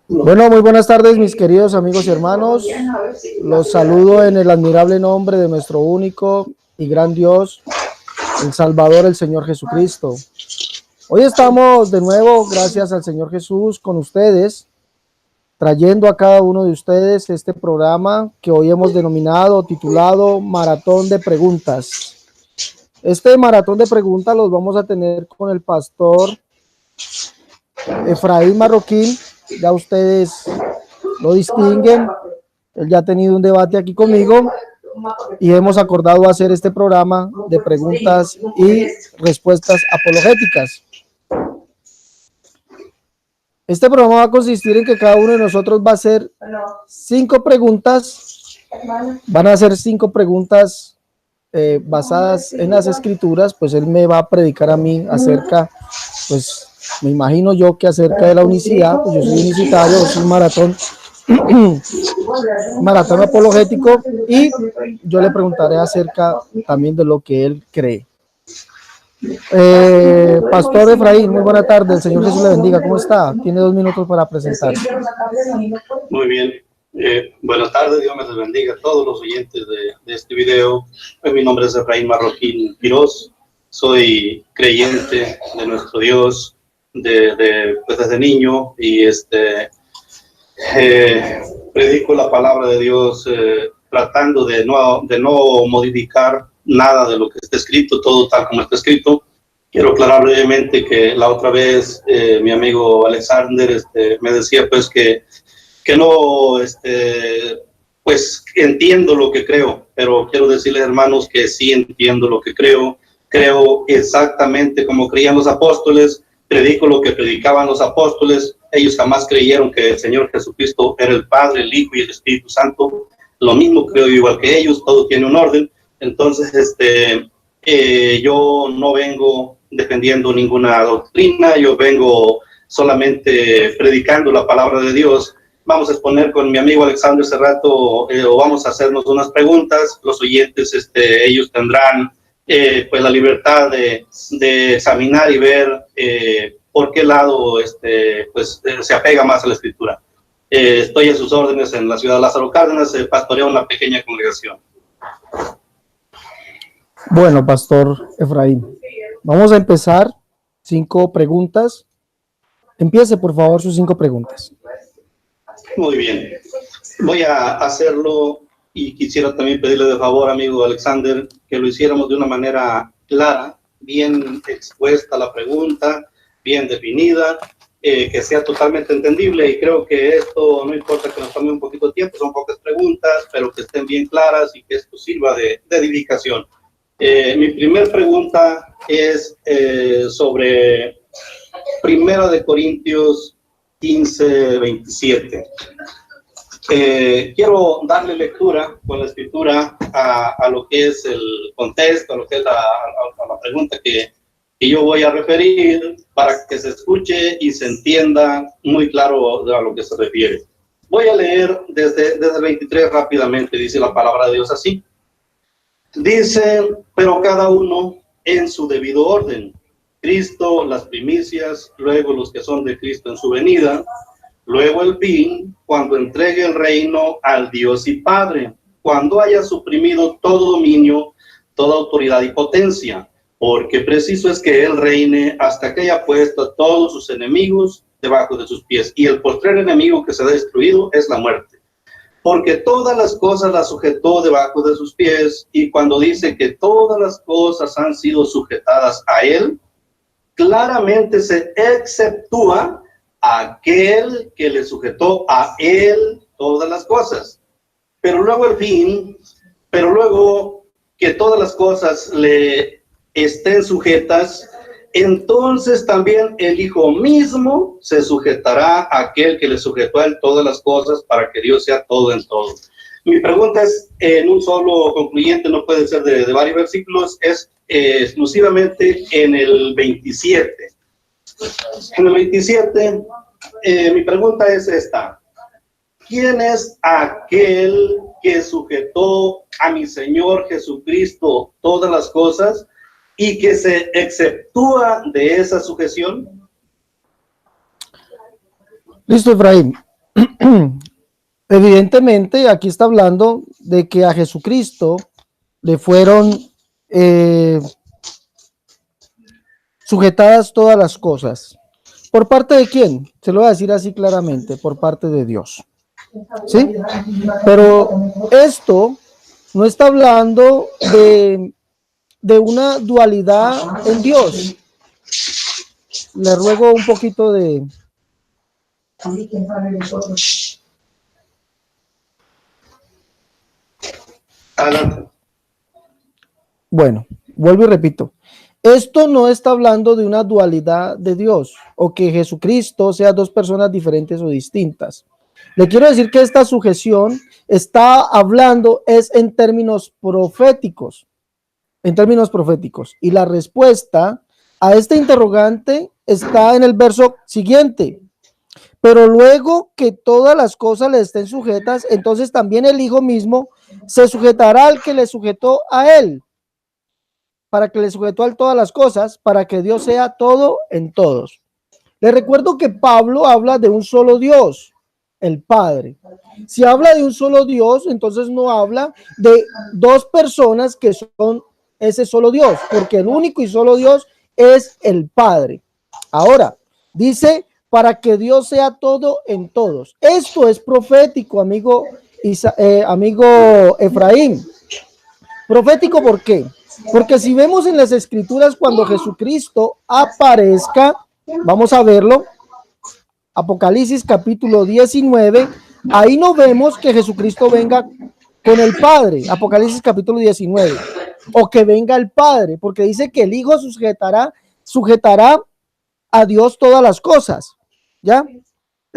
Bueno, muy buenas tardes, mis queridos amigos y hermanos. Los saludo en el admirable nombre de nuestro único y gran Dios, el Salvador, el Señor Jesucristo. Hoy estamos de nuevo, gracias al Señor Jesús, con ustedes, trayendo a cada uno de ustedes este programa que hoy hemos denominado, titulado Maratón de Preguntas. Este maratón de preguntas los vamos a tener con el pastor Efraín Marroquín. Ya ustedes lo distinguen. Él ya ha tenido un debate aquí conmigo y hemos acordado hacer este programa de preguntas y respuestas apologéticas. Este programa va a consistir en que cada uno de nosotros va a hacer 5 preguntas. Van a ser 5 preguntas basadas en las escrituras. Pues él me va a predicar a mí acerca, pues me imagino yo que acerca de la unicidad. Pues yo soy unicitario, es un maratón apologético, y yo le preguntaré acerca también de lo que él cree. Pastor Efraín, muy buena tarde, el Señor Jesús le bendiga. ¿Cómo está? Tiene 2 minutos para presentarse. Muy bien, buenas tardes, Dios me les bendiga a todos los oyentes de este video. Mi nombre es Efraín Marroquín Quiroz, soy creyente de nuestro Dios pues desde niño, y predico la palabra de Dios tratando de no modificar nada de lo que está escrito, todo tal como está escrito. Quiero aclarar brevemente que la otra vez mi amigo Alexander me decía pues que no, pues entiendo lo que creo, pero quiero decirles, hermanos, que sí entiendo lo que creo. Creo exactamente como creían los apóstoles, predico lo que predicaban los apóstoles. Ellos jamás creyeron que el Señor Jesucristo era el Padre, el Hijo y el Espíritu Santo. Lo mismo creo igual que ellos, todo tiene un orden. Entonces, yo no vengo defendiendo ninguna doctrina, yo vengo solamente predicando la palabra de Dios. Vamos a exponer con mi amigo Alexander Cerrato, o vamos a hacernos unas preguntas. Los oyentes, ellos tendrán pues la libertad de examinar y ver por qué lado pues se apega más a la Escritura. Estoy a sus órdenes en la ciudad de Lázaro Cárdenas, pastoreo una pequeña congregación. Bueno, Pastor Efraín, vamos a empezar 5 preguntas. Empiece, por favor, sus 5 preguntas. Muy bien, voy a hacerlo, y quisiera también pedirle de favor, amigo Alexander, que lo hiciéramos de una manera clara, bien expuesta la pregunta, bien definida, que sea totalmente entendible. Y creo que esto, no importa que nos tome un poquito de tiempo, son pocas preguntas, pero que estén bien claras y que esto sirva de edificación. Mi primera pregunta es sobre 1 Corintios 15:27. Quiero darle lectura con la escritura a lo que es el contexto, a lo que es la pregunta que yo voy a referir, para que se escuche y se entienda muy claro a lo que se refiere. Voy a leer desde el 23 rápidamente. Dice la palabra de Dios así. Dice: pero cada uno en su debido orden. Cristo las primicias, luego los que son de Cristo en su venida, luego el fin, cuando entregue el reino al Dios y Padre, cuando haya suprimido todo dominio, toda autoridad y potencia, porque preciso es que Él reine hasta que haya puesto a todos sus enemigos debajo de sus pies. Y el postrer enemigo que será destruido es la muerte. Porque todas las cosas las sujetó debajo de sus pies, y cuando dice que todas las cosas han sido sujetadas a Él, claramente se exceptúa aquel que le sujetó a Él todas las cosas. Pero luego el fin, pero luego que todas las cosas le estén sujetas, entonces también el Hijo mismo se sujetará a aquel que le sujetó a Él todas las cosas, para que Dios sea todo en todo. Mi pregunta es, en un solo concluyente, no puede ser de varios versículos, es exclusivamente en el 27. En el 27, mi pregunta es esta: ¿quién es aquel que sujetó a mi Señor Jesucristo todas las cosas? y que se exceptúa de esa sujeción? Listo, Efraín. Evidentemente, aquí está hablando de que a Jesucristo le fueron sujetadas todas las cosas. ¿Por parte de quién? Se lo voy a decir así claramente, por parte de Dios. ¿Sí? Pero esto no está hablando de una dualidad en Dios. Le ruego un poquito de... Adelante. Bueno, vuelvo y repito. Esto no está hablando de una dualidad de Dios o que Jesucristo sea dos personas diferentes o distintas. Le quiero decir que esta sujeción está hablando es en términos proféticos. Y la respuesta a este interrogante está en el verso siguiente. Pero luego que todas las cosas le estén sujetas, entonces también el Hijo mismo se sujetará al que le sujetó a él, para que le sujetó a todas las cosas, para que Dios sea todo en todos. Les recuerdo que Pablo habla de un solo Dios, el Padre. Si habla de un solo Dios, entonces no habla de dos personas que son ese solo Dios, porque el único y solo Dios es el Padre. Ahora, dice, para que Dios sea todo en todos. Esto es profético, amigo Efraín. Profético, ¿por qué? Porque si vemos en las escrituras cuando Jesucristo aparezca, vamos a verlo, Apocalipsis capítulo 19, ahí no vemos que Jesucristo venga con el Padre, Apocalipsis capítulo 19, o que venga el Padre, porque dice que el Hijo sujetará a Dios todas las cosas, ¿ya?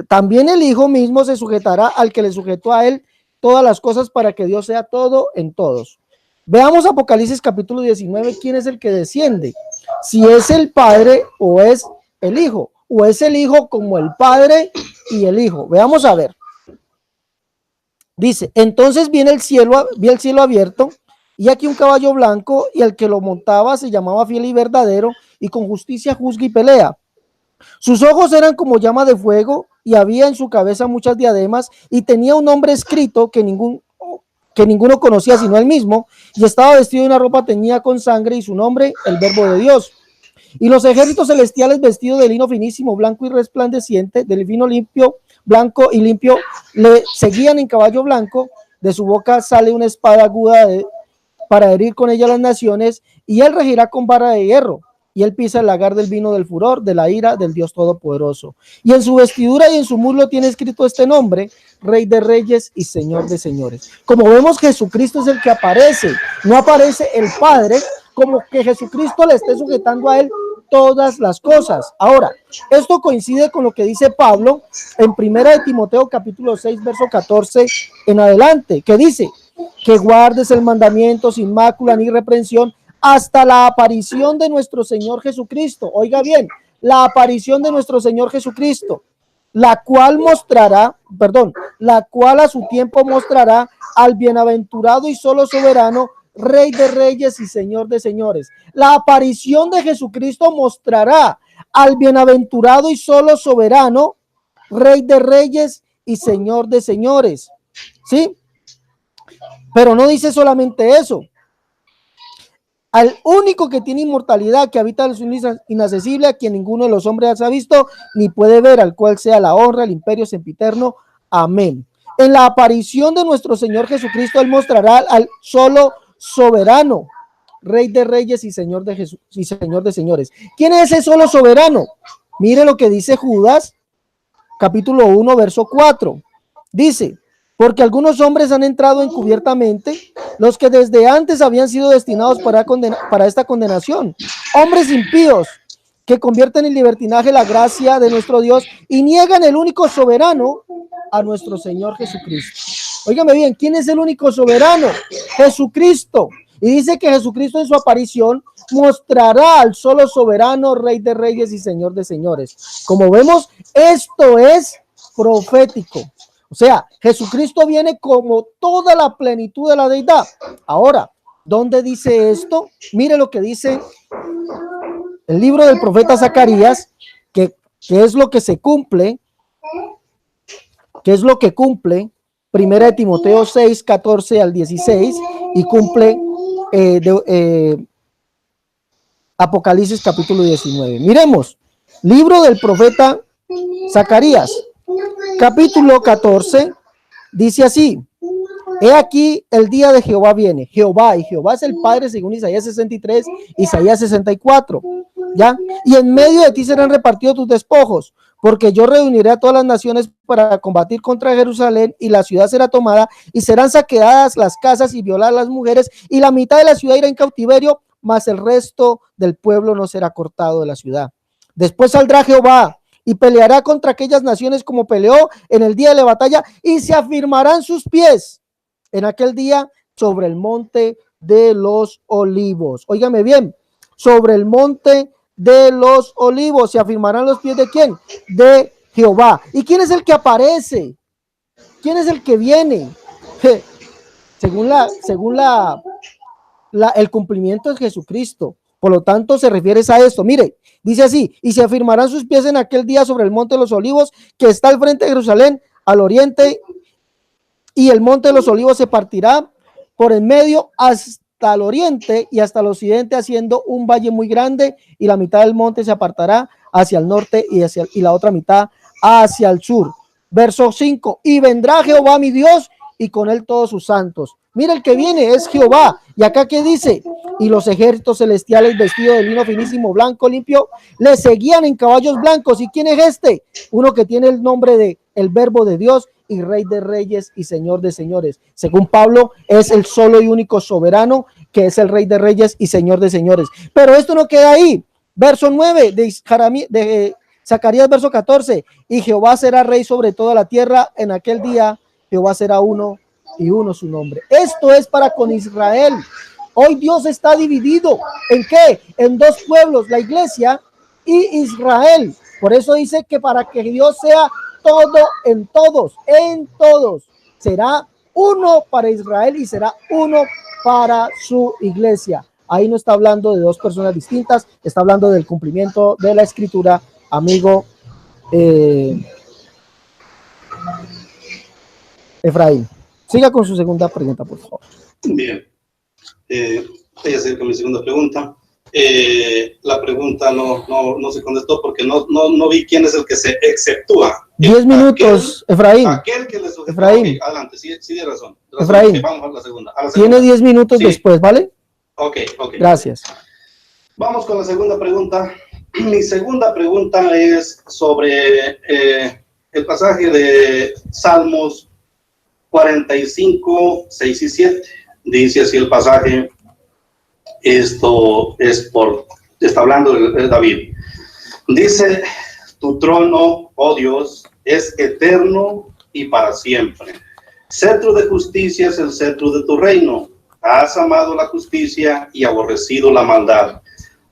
También el Hijo mismo se sujetará al que le sujetó a él todas las cosas para que Dios sea todo en todos. Veamos Apocalipsis capítulo 19, ¿quién es el que desciende? Si es el Padre o es el Hijo, o es el Hijo como el Padre y el Hijo. Veamos a ver. Dice, entonces vi el cielo abierto, y aquí un caballo blanco, y el que lo montaba se llamaba Fiel y Verdadero, y con justicia juzga y pelea. Sus ojos eran como llama de fuego, y había en su cabeza muchas diademas, y tenía un nombre escrito que ninguno conocía sino él mismo, y estaba vestido de una ropa teñida con sangre, y su nombre, el Verbo de Dios. Y los ejércitos celestiales vestidos de lino finísimo, blanco y resplandeciente, del vino limpio, blanco y limpio, le seguían en caballo blanco. De su boca sale una espada aguda para herir con ella las naciones, y él regirá con vara de hierro, y él pisa el lagar del vino del furor, de la ira del Dios Todopoderoso. Y en su vestidura y en su muslo tiene escrito este nombre: Rey de Reyes y Señor de Señores. Como vemos, Jesucristo es el que aparece, no aparece el Padre, como que Jesucristo le esté sujetando a él todas las cosas. Ahora, esto coincide con lo que dice Pablo en Primera de Timoteo capítulo 6, verso 14 en adelante, que dice que guardes el mandamiento sin mácula ni reprensión hasta la aparición de nuestro Señor Jesucristo. Oiga bien, la aparición de nuestro Señor Jesucristo, la cual a su tiempo mostrará al bienaventurado y solo soberano, Rey de Reyes y Señor de Señores. La aparición de Jesucristo mostrará al bienaventurado y solo soberano, Rey de Reyes y Señor de Señores. ¿Sí? Pero no dice solamente eso. Al único que tiene inmortalidad, que habita en su inaccesible, a quien ninguno de los hombres ha visto ni puede ver, al cual sea la honra, el imperio sempiterno. Amén. En la aparición de nuestro Señor Jesucristo, él mostrará al solo soberano, Rey de Reyes y Señor de Señores. ¿Quién es ese solo soberano? Mire lo que dice Judas, capítulo 1, verso 4. Dice: porque algunos hombres han entrado encubiertamente, los que desde antes habían sido destinados para esta condenación, hombres impíos que convierten en libertinaje la gracia de nuestro Dios y niegan el único soberano, a nuestro Señor Jesucristo. Óigame bien, ¿quién es el único soberano? Jesucristo. Y dice que Jesucristo en su aparición mostrará al solo soberano, Rey de Reyes y Señor de Señores. Como vemos, esto es profético. O sea, Jesucristo viene como toda la plenitud de la deidad. Ahora, ¿Dónde dice esto? Mire lo que dice el libro del profeta Zacarías, que es lo que se cumple, que es lo que cumple Primera de Timoteo 6, 14 al 16, y cumple Apocalipsis capítulo 19. Miremos, libro del profeta Zacarías, capítulo 14, dice así: he aquí el día de Jehová viene. Jehová, y Jehová es el Padre según Isaías 63, Isaías 64, ¿ya? Y en medio de ti serán repartidos tus despojos, porque yo reuniré a todas las naciones para combatir contra Jerusalén, y la ciudad será tomada, y serán saqueadas las casas y violadas las mujeres, y la mitad de la ciudad irá en cautiverio, mas el resto del pueblo no será cortado de la ciudad. Después saldrá Jehová y peleará contra aquellas naciones como peleó en el día de la batalla, y se afirmarán sus pies en aquel día sobre el monte de los olivos. Óigame bien, sobre el monte de los olivos se afirmarán los pies de ¿quién? De Jehová. ¿Y quién es el que aparece? ¿Quién es el que viene? Según el cumplimiento de Jesucristo. Por lo tanto, se refiere a esto. Mire, dice así: y se afirmarán sus pies en aquel día sobre el monte de los olivos, que está al frente de Jerusalén, al oriente, y el monte de los olivos se partirá por en medio hasta el oriente y hasta el occidente, haciendo un valle muy grande, y la mitad del monte se apartará hacia el norte y la otra mitad hacia el sur. Verso 5: y vendrá Jehová mi Dios, y con él todos sus santos. Mira, el que viene es Jehová. Y acá que dice: y los ejércitos celestiales vestidos de lino finísimo, blanco, limpio, le seguían en caballos blancos. ¿Y quién es este? Uno que tiene el nombre de el Verbo de Dios, y Rey de reyes y Señor de señores. Según Pablo, es el solo y único soberano, que es el Rey de reyes y Señor de señores. Pero esto no queda ahí. Verso 9 de Zacarías, verso 14: y Jehová será rey sobre toda la tierra. En aquel día Jehová será uno, y uno su nombre. Esto es para con Israel. Hoy Dios está dividido. ¿En qué? En dos pueblos, la iglesia y Israel. Por eso dice que para que Dios sea todo en todos, será uno para Israel y será uno para su iglesia. Ahí no está hablando de dos personas distintas, está hablando del cumplimiento de la escritura, amigo Efraín. Siga con su segunda pregunta, por favor. Bien. Voy a seguir con mi segunda pregunta. La pregunta no se contestó porque no vi quién es el que se exceptúa. 10 minutos, Efraín. Aquel que le sujetó. Efraín. Okay, adelante, sí, tiene razón. Efraín. Okay, vamos a la segunda. Tiene 10 minutos sí. Después, ¿vale? Ok. Gracias. Vamos con la segunda pregunta. Mi segunda pregunta es sobre el pasaje de Salmos 45, 6 y 7. Dice así el pasaje. Esto está hablando de David. Dice: tu trono, oh Dios, es eterno y para siempre. Cetro de justicia es el cetro de tu reino. Has amado la justicia y aborrecido la maldad.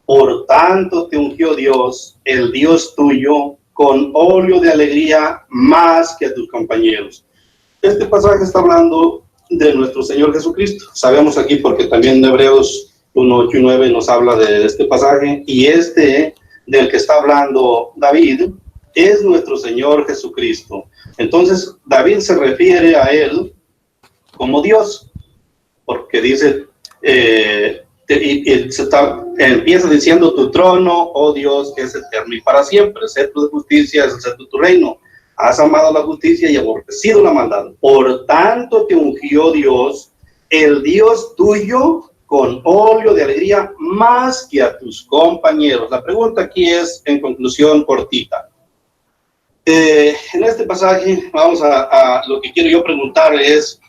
Por tanto te ungió Dios, el Dios tuyo, con óleo de alegría más que a tus compañeros. Este pasaje está hablando de nuestro Señor Jesucristo. Sabemos aquí porque también en Hebreos 1, 8 y 9 nos habla de este pasaje, y este del que está hablando David es nuestro Señor Jesucristo. Entonces David se refiere a él como Dios, porque dice, empieza diciendo: tu trono, oh Dios, que es eterno y para siempre. El cetro de justicia es el cetro de tu reino. Has amado la justicia y aborrecido la maldad. Por tanto te ungió Dios, el Dios tuyo, con óleo de alegría más que a tus compañeros. La pregunta aquí es, en conclusión, cortita. En este pasaje, vamos a lo que quiero yo preguntar es,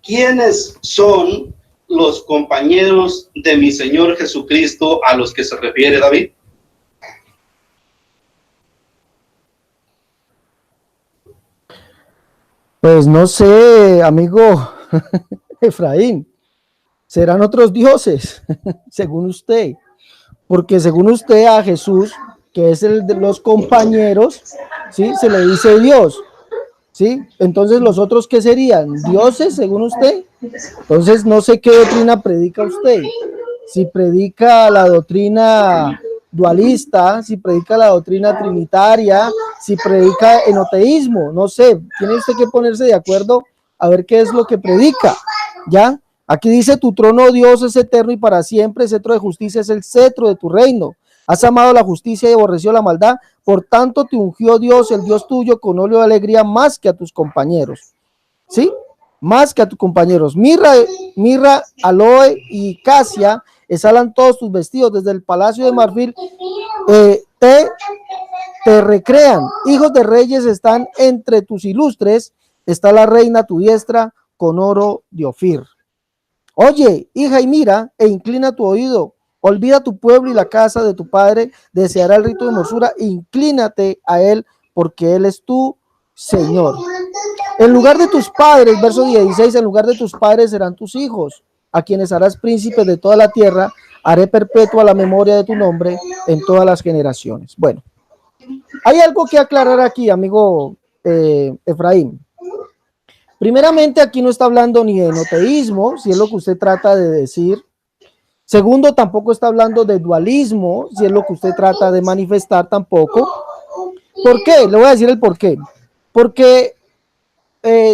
¿quiénes son los compañeros de mi Señor Jesucristo a los que se refiere David? Pues no sé, amigo Efraín. Serán otros dioses, según usted, porque según usted a Jesús, que es el de los compañeros, ¿sí? Se le dice Dios, ¿sí? Entonces, ¿los otros qué serían? ¿Dioses, según usted? Entonces, no sé qué doctrina predica usted. Si predica la doctrina dualista, si predica la doctrina trinitaria, si predica enoteísmo, no sé, tiene usted que ponerse de acuerdo a ver qué es lo que predica, ¿ya? Aquí dice, tu trono, Dios, es eterno y para siempre, el cetro de justicia es el cetro de tu reino. Has amado la justicia y aborrecido la maldad, por tanto te ungió Dios, el Dios tuyo, con óleo de alegría más que a tus compañeros, ¿sí? Más que a tus compañeros. Mirra, aloe y casia exhalan todos tus vestidos. Desde el palacio de marfil te recrean. Hijos de reyes están entre tus ilustres. Está la reina a tu diestra con oro de Ofir. Oye, hija, y mira, e inclina tu oído. Olvida tu pueblo y la casa de tu padre. Deseará el rito de hermosura. Inclínate a él, porque él es tu Señor. En lugar de tus padres, verso 16, en lugar de tus padres serán tus hijos, a quienes harás príncipes de toda la tierra. Haré perpetua la memoria de tu nombre en todas las generaciones. Bueno, hay algo que aclarar aquí, amigo Efraín. Primeramente, aquí no está hablando ni de enoteísmo, si es lo que usted trata de decir. Segundo, tampoco está hablando de dualismo, si es lo que usted trata de manifestar tampoco. ¿Por qué? Le voy a decir el por qué. Porque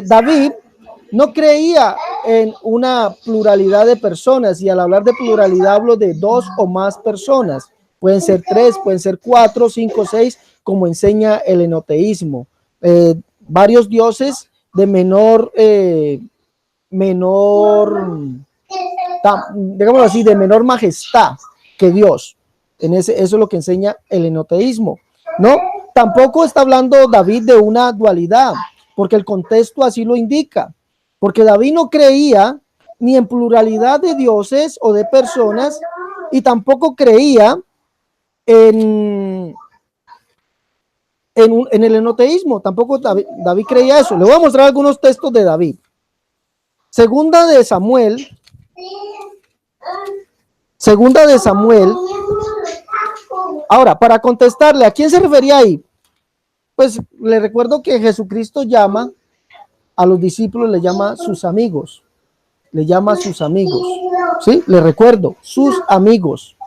David no creía en una pluralidad de personas, y al hablar de pluralidad hablo de dos o más personas. Pueden ser tres, pueden ser cuatro, cinco, seis, como enseña el enoteísmo. Varios dioses de digámoslo así, de menor majestad que Dios. Eso es lo que enseña el enoteísmo, ¿no? Tampoco está hablando David de una dualidad, porque el contexto así lo indica, porque David no creía ni en pluralidad de dioses o de personas, y tampoco creía en el enoteísmo, tampoco David creía eso. Le voy a mostrar algunos textos de David. Segunda de Samuel. Ahora, para contestarle, ¿a quién se refería ahí? Pues le recuerdo que Jesucristo llama a los discípulos, le llama sus amigos. ¿Sí? Le recuerdo, sus amigos.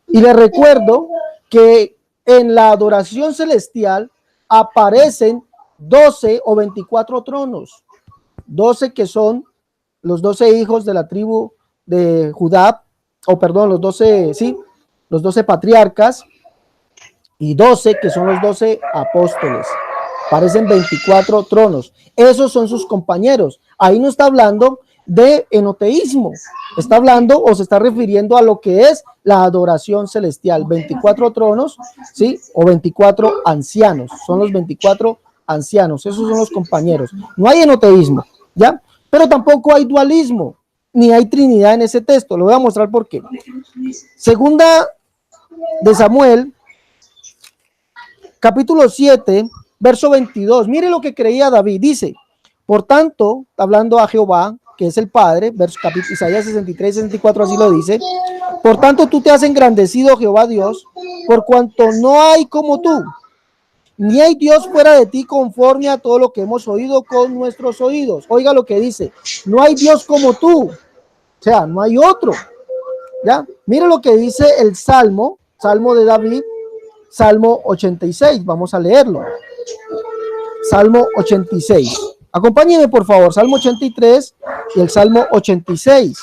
Y le recuerdo que en la adoración celestial aparecen 12 o 24 tronos. 12 que son los 12 hijos de la tribu de Judá, los 12 patriarcas, y 12 que son los 12 apóstoles. Parecen 24 tronos. Esos son sus compañeros. Ahí no está hablando de enoteísmo. Está hablando o se está refiriendo a lo que es la adoración celestial. 24 tronos, ¿sí? O 24 ancianos. Son los 24 ancianos. Esos son los compañeros. No hay enoteísmo, ¿ya? Pero tampoco hay dualismo, ni hay trinidad en ese texto. Lo voy a mostrar por qué. Segunda de Samuel, capítulo 7, verso 22. Mire lo que creía David. Dice, por tanto, hablando a Jehová, que es el Padre, verso capítulo Isaías 63, 64, así lo dice. Por tanto, tú te has engrandecido, Jehová Dios, por cuanto no hay como tú, ni hay Dios fuera de ti, conforme a todo lo que hemos oído con nuestros oídos. Oiga lo que dice, no hay Dios como tú, o sea, no hay otro, ¿ya? Mire lo que dice el Salmo de David, Salmo 86, vamos a leerlo. Salmo 86. Acompáñenme, por favor, Salmo 83 y el Salmo 86.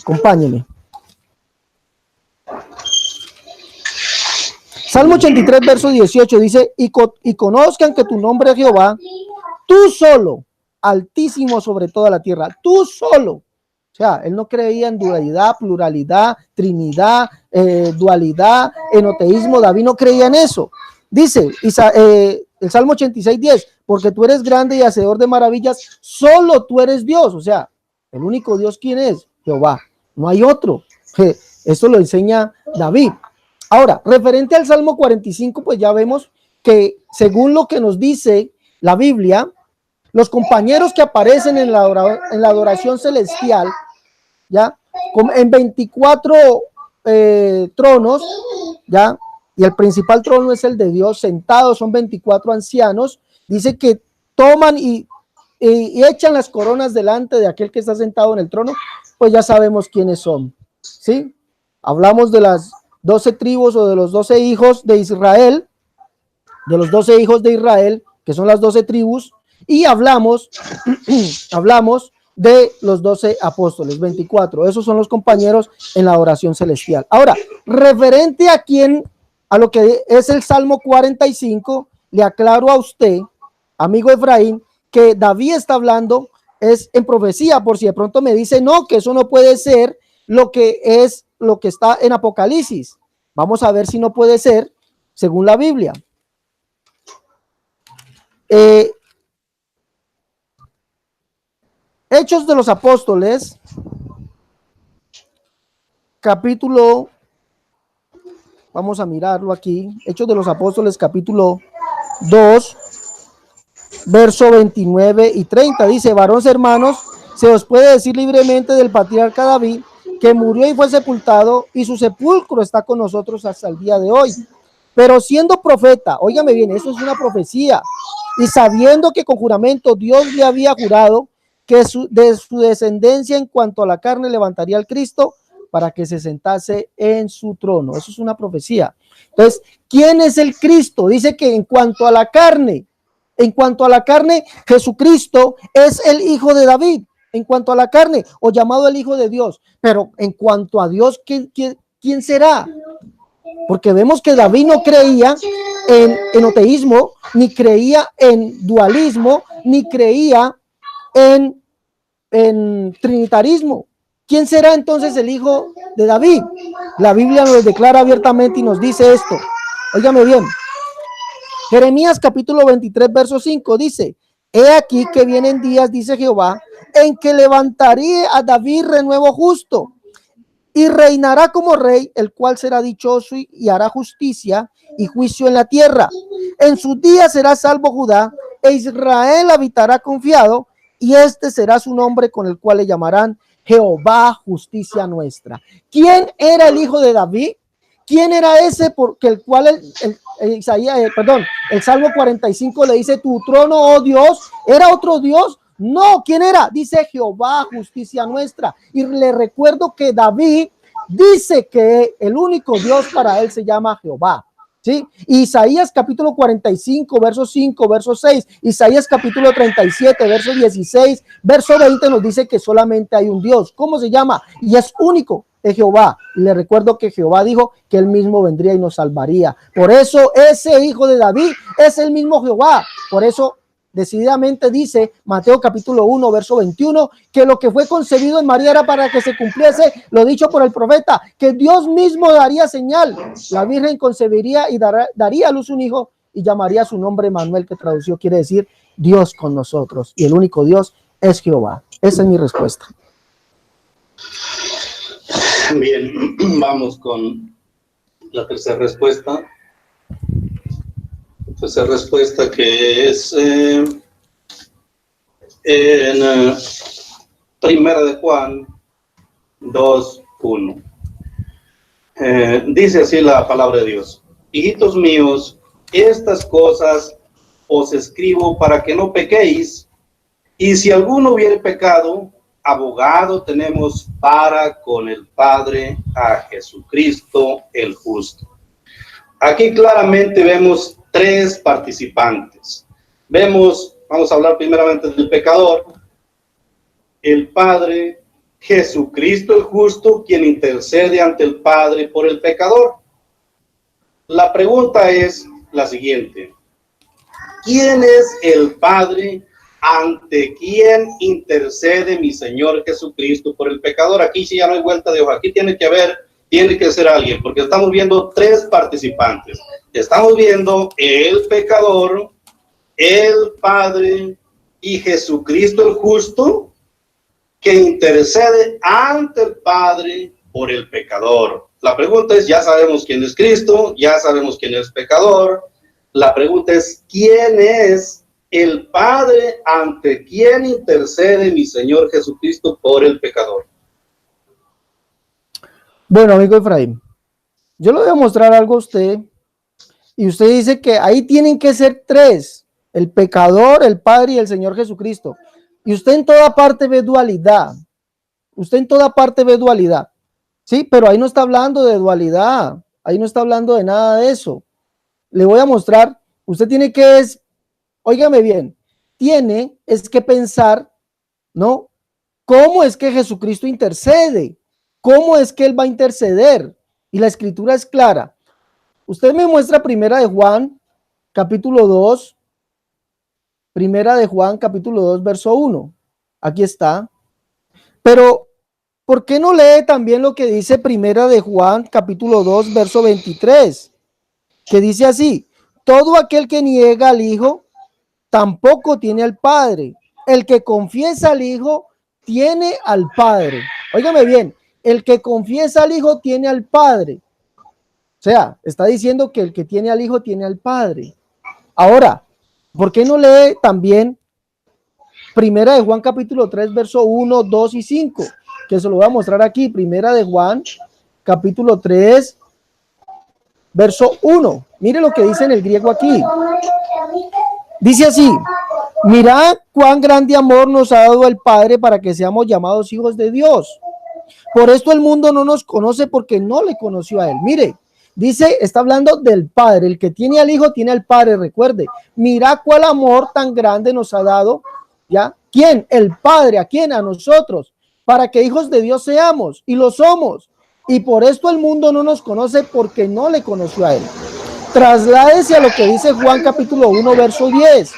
Acompáñenme. Salmo 83, verso 18 dice, y conozcan que tu nombre es Jehová, tú solo, altísimo sobre toda la tierra, tú solo. O sea, él no creía en dualidad, pluralidad, trinidad, dualidad, enoteísmo. David no creía en eso. Dice el Salmo 86, 10, porque tú eres grande y hacedor de maravillas, solo tú eres Dios. O sea, el único Dios, ¿quién es? Jehová, no hay otro. Esto lo enseña David. Ahora, referente al Salmo 45, pues ya vemos que según lo que nos dice la Biblia, los compañeros que aparecen en la adoración celestial, ya, en 24 tronos, ya, y el principal trono es el de Dios sentado, son 24 ancianos, dice que toman y y echan las coronas delante de aquel que está sentado en el trono, pues ya sabemos quiénes son, ¿sí? Hablamos de las 12 tribus o de los 12 hijos de Israel, que son las 12 tribus, y hablamos de los 12 apóstoles, 24. Esos son los compañeros en la oración celestial. Ahora, referente a lo que es el Salmo 45, le aclaro a usted, amigo Efraín, que David está hablando es en profecía, por si de pronto me dice no, que eso no puede ser lo que está en Apocalipsis. Vamos a ver si no puede ser según la Biblia. Hechos de los Apóstoles, capítulo, vamos a mirarlo aquí, Hechos de los Apóstoles, capítulo 2, verso 29 y 30, dice: varones hermanos, se os puede decir libremente del patriarca David, que murió y fue sepultado, y su sepulcro está con nosotros hasta el día de hoy. Pero siendo profeta, óigame bien, eso es una profecía, y sabiendo que con juramento Dios le había jurado que de su descendencia en cuanto a la carne levantaría al Cristo para que se sentase en su trono. Eso es una profecía. Entonces, ¿quién es el Cristo? Dice que en cuanto a la carne, Jesucristo es el hijo de David, en cuanto a la carne, o llamado el hijo de Dios. Pero en cuanto a Dios, ¿quién será? Porque vemos que David no creía en enoteísmo, ni creía en dualismo, ni creía en trinitarismo. ¿Quién será entonces el hijo de David? La Biblia nos declara abiertamente y nos dice esto. Óigame bien. Jeremías capítulo 23, verso 5 dice: he aquí que vienen días, dice Jehová, en que levantaré a David renuevo justo, y reinará como rey, el cual será dichoso y hará justicia y juicio en la tierra. En sus días será salvo Judá, e Israel habitará confiado, y este será su nombre con el cual le llamarán Jehová, justicia nuestra. ¿Quién era el hijo de David? ¿Quién era ese porque el cual el Salmo 45 le dice: tu trono, oh Dios? ¿Era otro Dios? No, ¿quién era? Dice Jehová, justicia nuestra. Y le recuerdo que David dice que el único Dios para él se llama Jehová. ¿Sí? Isaías capítulo 45, verso 5, verso 6, Isaías capítulo 37, verso 16, verso 20 nos dice que solamente hay un Dios. ¿Cómo se llama? Y es único, es Jehová. Y le recuerdo que Jehová dijo que él mismo vendría y nos salvaría. Por eso ese hijo de David es el mismo Jehová. Por eso decididamente dice Mateo capítulo 1, verso 21, que lo que fue concebido en María era para que se cumpliese lo dicho por el profeta, que Dios mismo daría señal. La Virgen concebiría y daría a luz un hijo y llamaría su nombre Emmanuel, que traducido quiere decir Dios con nosotros. Y el único Dios es Jehová. Esa es mi respuesta. Bien, vamos con la tercera respuesta. Tercera respuesta, que es en Primera de Juan 2:1. Dice así la palabra de Dios: hijitos míos, estas cosas os escribo para que no pequéis, y si alguno hubiere pecado, abogado tenemos para con el Padre, a Jesucristo el justo. Aquí claramente vemos tres participantes. Vamos a hablar primeramente del pecador, el Padre, Jesucristo el justo, quien intercede ante el Padre por el pecador. La pregunta es la siguiente: ¿quién es el Padre ante quien intercede mi Señor Jesucristo por el pecador? Aquí sí ya no hay vuelta de hoja, aquí tiene que ser alguien, porque estamos viendo tres participantes. Estamos viendo el pecador, el Padre y Jesucristo el justo, que intercede ante el Padre por el pecador. La pregunta es, ya sabemos quién es Cristo, ya sabemos quién es pecador. La pregunta es, ¿quién es el Padre ante quien intercede mi Señor Jesucristo por el pecador? Bueno, amigo Efraín, yo le voy a mostrar algo a usted, y usted dice que ahí tienen que ser tres. el pecador, el Padre y el Señor Jesucristo. Y usted en toda parte ve dualidad. Usted en toda parte ve dualidad. Sí, pero ahí no está hablando de dualidad. Ahí no está hablando de nada de eso. Le voy a mostrar. Usted tiene que, óigame bien, es que pensar, ¿no? ¿Cómo es que Jesucristo intercede? ¿Cómo es que Él va a interceder? Y la escritura es clara. Usted me muestra Primera de Juan, capítulo 2. Primera de Juan, capítulo 2, verso 1. Aquí está. Pero, ¿por qué no lee también lo que dice Primera de Juan, capítulo 2, verso 23? Que dice así: todo aquel que niega al Hijo, tampoco tiene al Padre. El que confiesa al Hijo, tiene al Padre. Óigame bien, el que confiesa al Hijo, tiene al Padre. O sea, está diciendo que el que tiene al Hijo, tiene al Padre. Ahora, ¿por qué no lee también Primera de Juan capítulo 3, verso 1, 2 y 5? Que se lo voy a mostrar aquí. Primera de Juan capítulo 3, verso 1. Mire lo que dice en el griego aquí. Dice así: mirad cuán grande amor nos ha dado el Padre para que seamos llamados hijos de Dios. Por esto el mundo no nos conoce, porque no le conoció a Él. Mire, dice, está hablando del Padre. El que tiene al Hijo tiene al Padre. Recuerde, mira cuál amor tan grande nos ha dado. ¿Ya? ¿Quién? El Padre. ¿A quién? A nosotros. Para que hijos de Dios seamos. Y lo somos. Y por esto el mundo no nos conoce, porque no le conoció a Él. Trasládese a lo que dice Juan capítulo 1, verso 10.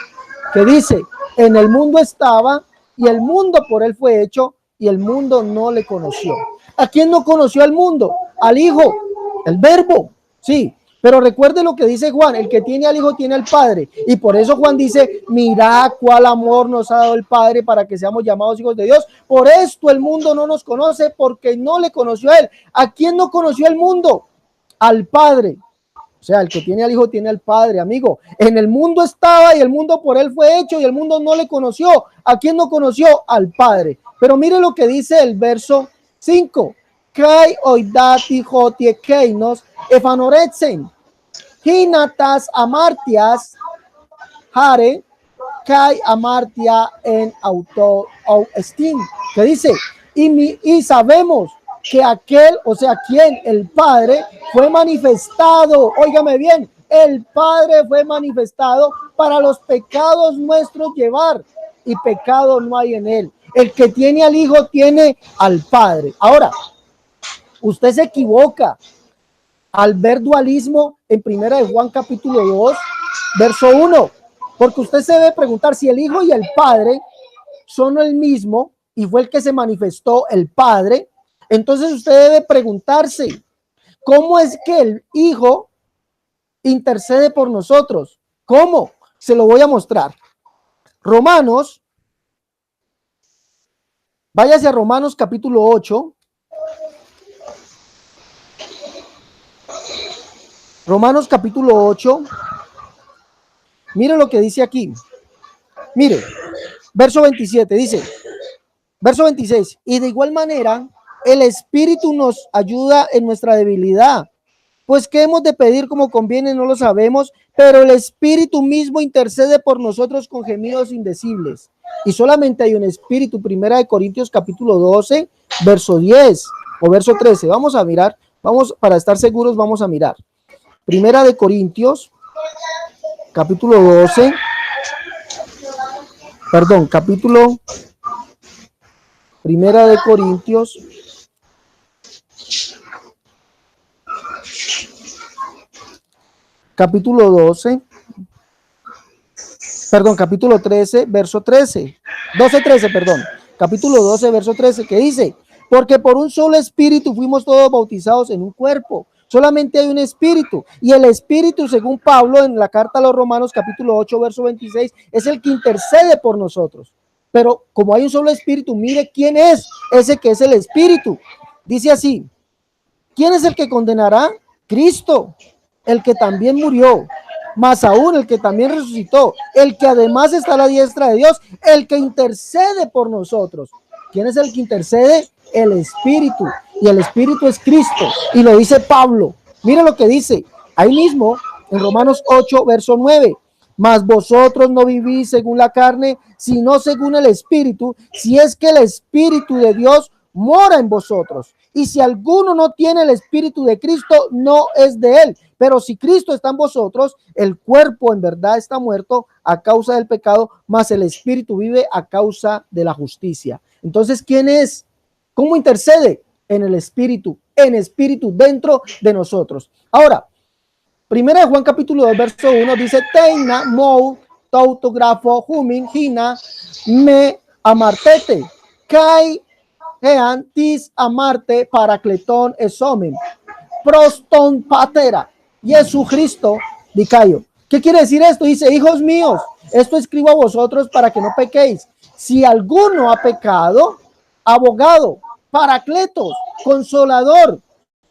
Que dice: en el mundo estaba, y el mundo por Él fue hecho, y el mundo no le conoció. ¿A quién no conoció al mundo? Al Hijo, el Verbo. Sí, pero recuerde lo que dice Juan: el que tiene al Hijo tiene al Padre. Y por eso Juan dice: mirad cuál amor nos ha dado el Padre para que seamos llamados hijos de Dios. Por esto el mundo no nos conoce, porque no le conoció a Él. ¿A quién no conoció el mundo? Al Padre. O sea, el que tiene al Hijo tiene al Padre, amigo. En el mundo estaba, y el mundo por Él fue hecho, y el mundo no le conoció. ¿A quién no conoció? Al Padre. Pero mire lo que dice el verso 5. Kai oidati hotie keinos efanoretsen. Hinatas amartias hare kai amartia en auto estim. Que dice: y sabemos que aquel, o sea, quien, el Padre, fue manifestado. Óigame bien, el Padre fue manifestado para los pecados nuestros llevar, y pecado no hay en Él. El que tiene al Hijo tiene al Padre. Ahora, usted se equivoca al ver dualismo en Primera de Juan capítulo 2, verso 1, porque usted se debe preguntar si el Hijo y el Padre son el mismo, y fue el que se manifestó el Padre. Entonces usted debe preguntarse: ¿cómo es que el Hijo intercede por nosotros? ¿Cómo? Se lo voy a mostrar. Romanos, váyase a Romanos capítulo 8. Romanos capítulo 8. Mire lo que dice aquí. Mire, verso 27 dice, verso 26, y de igual manera el Espíritu nos ayuda en nuestra debilidad, pues qué hemos de pedir como conviene no lo sabemos, pero el Espíritu mismo intercede por nosotros con gemidos indecibles. Y solamente hay un Espíritu. Primera de Corintios capítulo 12, verso 10 o verso 13. Vamos a mirar, vamos, para estar seguros, vamos a mirar. Primera de Corintios capítulo 12, perdón, capítulo, Primera de Corintios capítulo 12, perdón, capítulo 13, verso 13, 12, 13, perdón, capítulo 12, verso 13, que dice: porque por un solo espíritu fuimos todos bautizados en un cuerpo. Solamente hay un espíritu, y el Espíritu, según Pablo en la carta a los Romanos capítulo 8, verso 26, es el que intercede por nosotros. Pero como hay un solo espíritu, mire quién es ese que es el Espíritu. Dice así: ¿quién es el que condenará? Cristo, el que también murió, más aún el que también resucitó, el que además está a la diestra de Dios, el que intercede por nosotros. ¿Quién es el que intercede? El Espíritu, y el Espíritu es Cristo, y lo dice Pablo. Mire lo que dice ahí mismo en Romanos 8, verso 9: Mas vosotros no vivís según la carne, sino según el Espíritu, si es que el Espíritu de Dios mora en vosotros. Y si alguno no tiene el Espíritu de Cristo, no es de él. Pero si Cristo está en vosotros, el cuerpo en verdad está muerto a causa del pecado, mas el Espíritu vive a causa de la justicia. Entonces, ¿quién es? ¿Cómo intercede? En el Espíritu dentro de nosotros. Ahora, primera de Juan capítulo 2, verso 1 dice, Teina mou tautografo humin hina me amartete, kai ean tis amarte paracletón esomen, proston patera, Jesucristo dicayo. ¿Qué quiere decir esto? Dice, hijos míos, esto escribo a vosotros para que no pequéis. Si alguno ha pecado, abogado, paracletos, consolador.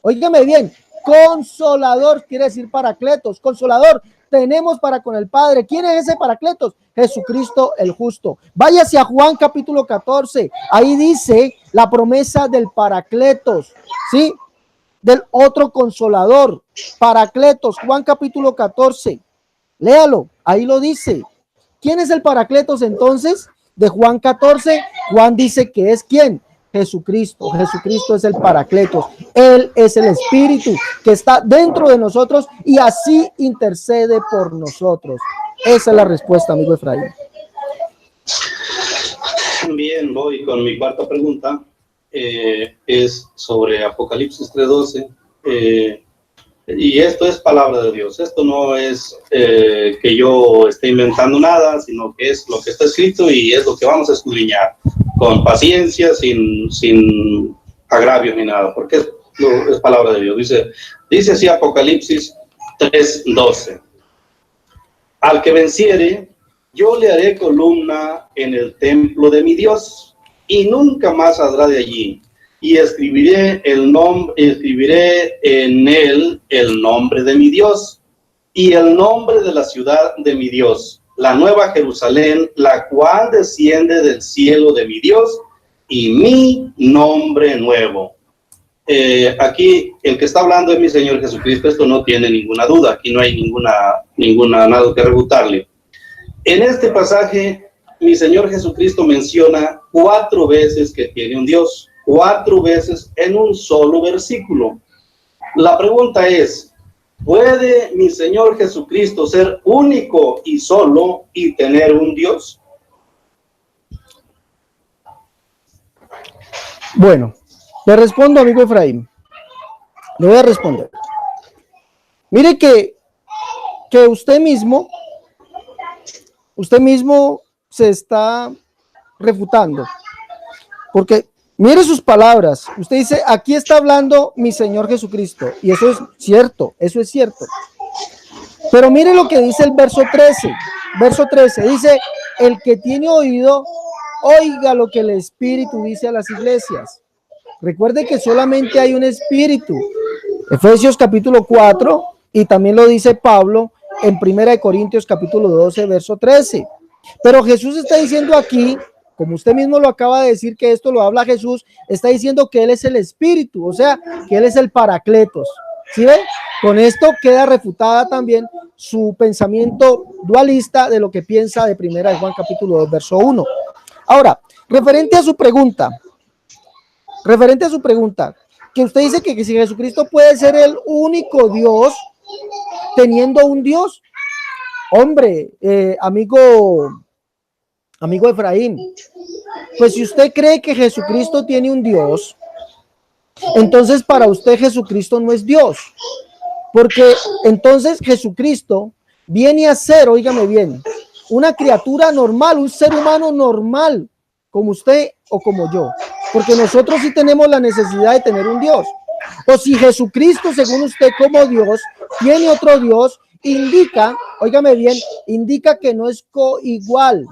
Óigame bien, consolador quiere decir paracletos, consolador. Tenemos para con el Padre. ¿Quién es ese paracletos? Jesucristo el justo. Váyase a Juan capítulo 14. Ahí dice la promesa del paracletos, ¿sí? Del otro consolador, paracletos, Juan capítulo 14. Léalo, ahí lo dice. ¿Quién es el paracletos entonces? De Juan 14, Juan dice que es ¿quién? Jesucristo. Jesucristo es el paracletos. Él es el Espíritu que está dentro de nosotros y así intercede por nosotros. Esa es la respuesta, amigo Efraín. Bien, voy con mi cuarta pregunta. Es sobre Apocalipsis 3:12. Y esto es palabra de Dios. Esto no es que yo esté inventando nada, sino que es lo que está escrito y es lo que vamos a escudriñar con paciencia, sin agravios ni nada, porque es palabra de Dios. Dice así Apocalipsis 3:12. Al que venciere, yo le haré columna en el templo de mi Dios y nunca más saldrá de allí. Y escribiré en él el nombre de mi Dios y el nombre de la ciudad de mi Dios, la nueva Jerusalén, la cual desciende del cielo de mi Dios, y mi nombre nuevo. Aquí el que está hablando es mi Señor Jesucristo. Esto no tiene ninguna duda, aquí no hay nada que rebutarle. En este pasaje mi Señor Jesucristo menciona 4 veces que tiene un Dios. 4 veces en un solo versículo. La pregunta es, ¿puede mi Señor Jesucristo ser único y solo y tener un Dios? Bueno, le respondo, amigo Efraín. Le voy a responder. Mire que usted mismo se está refutando. Porque mire sus palabras. Usted dice, aquí está hablando mi Señor Jesucristo. Y eso es cierto, eso es cierto. Pero mire lo que dice el verso 13. Verso 13 dice, el que tiene oído, oiga lo que el Espíritu dice a las iglesias. Recuerde que solamente hay un Espíritu. Efesios capítulo 4, y también lo dice Pablo en 1 Corintios capítulo 12, verso 13. Pero Jesús está diciendo aquí, como usted mismo lo acaba de decir, que esto lo habla Jesús, está diciendo que Él es el Espíritu, o sea, que Él es el Paracletos. ¿Sí ve? Con esto queda refutada también su pensamiento dualista de lo que piensa de 1 Juan capítulo 2, verso 1. Ahora, referente a su pregunta, que usted dice que si Jesucristo puede ser el único Dios teniendo un Dios, hombre, amigo Efraín, pues si usted cree que Jesucristo tiene un Dios, entonces para usted Jesucristo no es Dios, porque entonces Jesucristo viene a ser, óigame bien, una criatura normal, un ser humano normal, como usted o como yo, porque nosotros sí tenemos la necesidad de tener un Dios. O si Jesucristo, según usted como Dios, tiene otro Dios, indica, óigame bien, indica que no es coigual,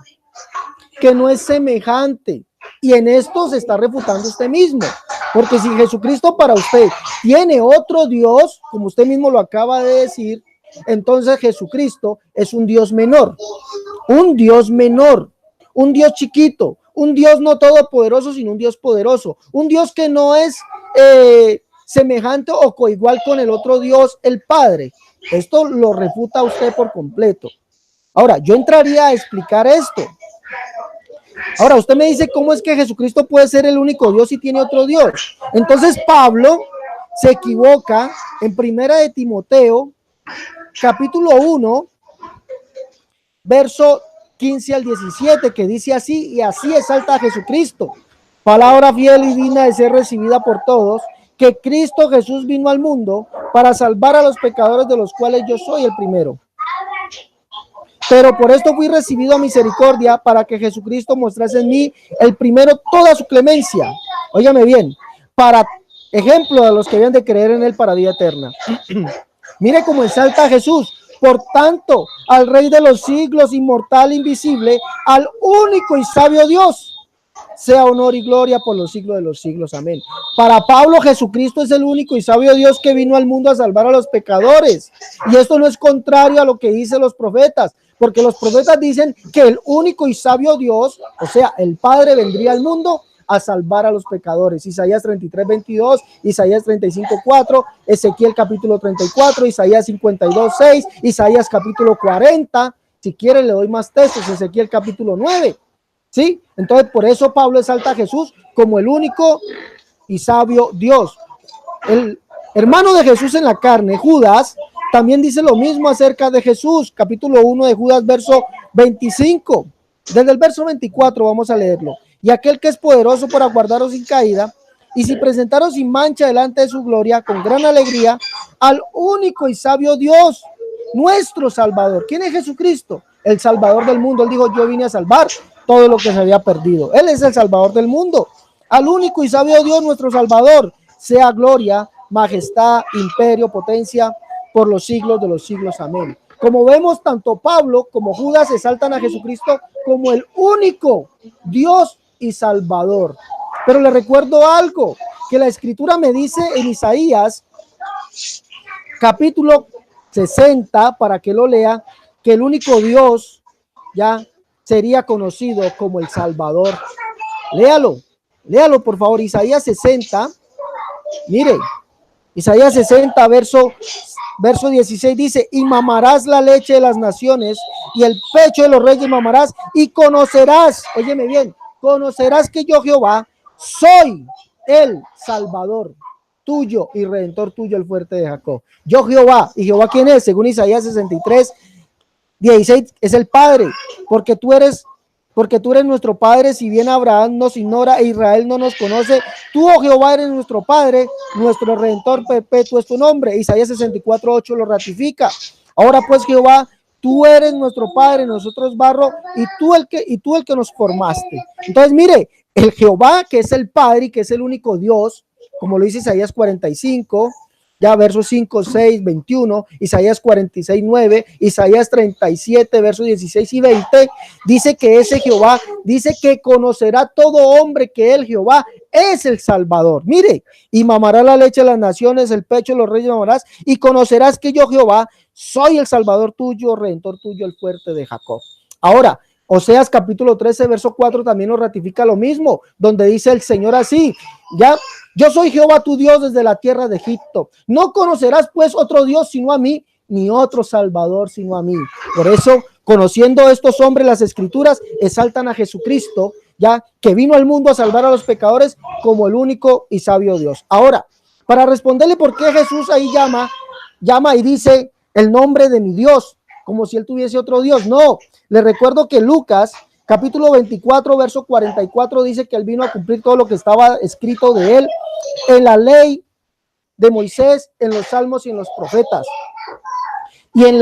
que no es semejante. Y en esto se está refutando usted mismo, porque si Jesucristo para usted tiene otro Dios, como usted mismo lo acaba de decir, entonces Jesucristo es un Dios menor, un Dios chiquito, un Dios no todopoderoso, sino un Dios poderoso, un Dios que no es semejante o coigual con el otro Dios, el Padre. Esto lo refuta usted por completo. Ahora, yo entraría a explicar esto. Ahora, usted me dice cómo es que Jesucristo puede ser el único Dios y tiene otro Dios. Entonces Pablo se equivoca en Primera de Timoteo, capítulo 1, verso 15 al 17, que dice así: y así exalta a Jesucristo, palabra fiel y digna de ser recibida por todos, que Cristo Jesús vino al mundo para salvar a los pecadores, de los cuales yo soy el primero. Pero por esto fui recibido a misericordia, para que Jesucristo mostrase en mí el primero toda su clemencia. Óigame bien, para ejemplo de los que habían de creer en él para vida eterna. Mire cómo exalta a Jesús. Por tanto, al Rey de los siglos, inmortal, invisible, al único y sabio Dios, sea honor y gloria por los siglos de los siglos. Amén. Para Pablo, Jesucristo es el único y sabio Dios que vino al mundo a salvar a los pecadores. Y esto no es contrario a lo que dicen los profetas, porque los profetas dicen que el único y sabio Dios, o sea, el Padre, vendría al mundo a salvar a los pecadores. Isaías 33:22, Isaías 35:4, Ezequiel capítulo 34, Isaías 52:6, Isaías capítulo 40. Si quiere le doy más textos, Ezequiel capítulo 9. ¿Sí? Entonces, por eso Pablo exalta a Jesús como el único y sabio Dios. El hermano de Jesús en la carne, Judas, también dice lo mismo acerca de Jesús. Capítulo 1 de Judas, verso 25. Desde el verso 24 vamos a leerlo. Y aquel que es poderoso para guardaros sin caída, y si presentaros sin mancha delante de su gloria, con gran alegría, al único y sabio Dios, nuestro Salvador. ¿Quién es Jesucristo? El Salvador del mundo. Él dijo: yo vine a salvar todo lo que se había perdido. Él es el Salvador del mundo. Al único y sabio Dios, nuestro Salvador, sea gloria, majestad, imperio, potencia, por los siglos de los siglos. Amén. Como vemos, tanto Pablo como Judas exaltan a Jesucristo como el único Dios y Salvador. Pero le recuerdo algo que la Escritura me dice en Isaías capítulo 60, para que lo lea, que el único Dios ya sería conocido como el Salvador. Léalo por favor. Isaías 60, mire, Isaías 60, verso 16 dice: y mamarás la leche de las naciones, y el pecho de los reyes mamarás, y conocerás, óyeme bien, conocerás que yo Jehová soy el Salvador tuyo y Redentor tuyo, el fuerte de Jacob. Yo Jehová. ¿Y Jehová quién es? Según Isaías 63, 16, es el Padre, porque tú eres nuestro Padre, si bien Abraham nos ignora e Israel no nos conoce, tú, oh Jehová, eres nuestro Padre, nuestro Redentor perpetuo es tu nombre. Isaías 64:8 lo ratifica. Ahora pues, Jehová, tú eres nuestro Padre, nosotros barro, y tú el que nos formaste. Entonces, mire, el Jehová, que es el Padre y que es el único Dios, como lo dice Isaías 45, ya versos 5, 6, 21, Isaías 46, 9, Isaías 37, versos 16 y 20, dice que ese Jehová, dice que conocerá todo hombre que él, Jehová, es el Salvador. Mire, y mamará la leche de las naciones, el pecho de los reyes mamarás, y conocerás que yo, Jehová, soy el Salvador tuyo, Redentor tuyo, el fuerte de Jacob. Ahora, Oseas capítulo 13, verso 4 también nos ratifica lo mismo, donde dice el Señor así: ya, yo soy Jehová tu Dios desde la tierra de Egipto. No conocerás pues otro Dios sino a mí, ni otro Salvador sino a mí. Por eso, conociendo estos hombres las Escrituras, exaltan a Jesucristo, ya que vino al mundo a salvar a los pecadores, como el único y sabio Dios. Ahora, para responderle por qué Jesús ahí llama y dice el nombre de mi Dios, como si él tuviese otro Dios. No, le recuerdo que Lucas capítulo 24, verso 44 dice que él vino a cumplir todo lo que estaba escrito de él en la ley de Moisés, en los salmos y en los profetas. Y en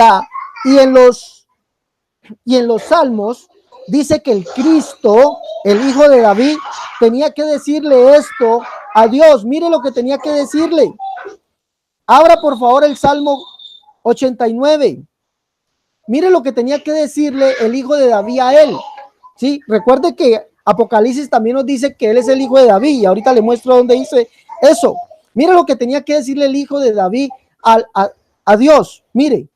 los salmos dice que el Cristo, el hijo de David, tenía que decirle esto a Dios. Mire lo que tenía que decirle. Abra por favor el Salmo 89. Mire lo que tenía que decirle el hijo de David a él. Sí, recuerde que Apocalipsis también nos dice que él es el hijo de David, y ahorita le muestro dónde dice eso. Mire lo que tenía que decirle el hijo de David a Dios. Mire,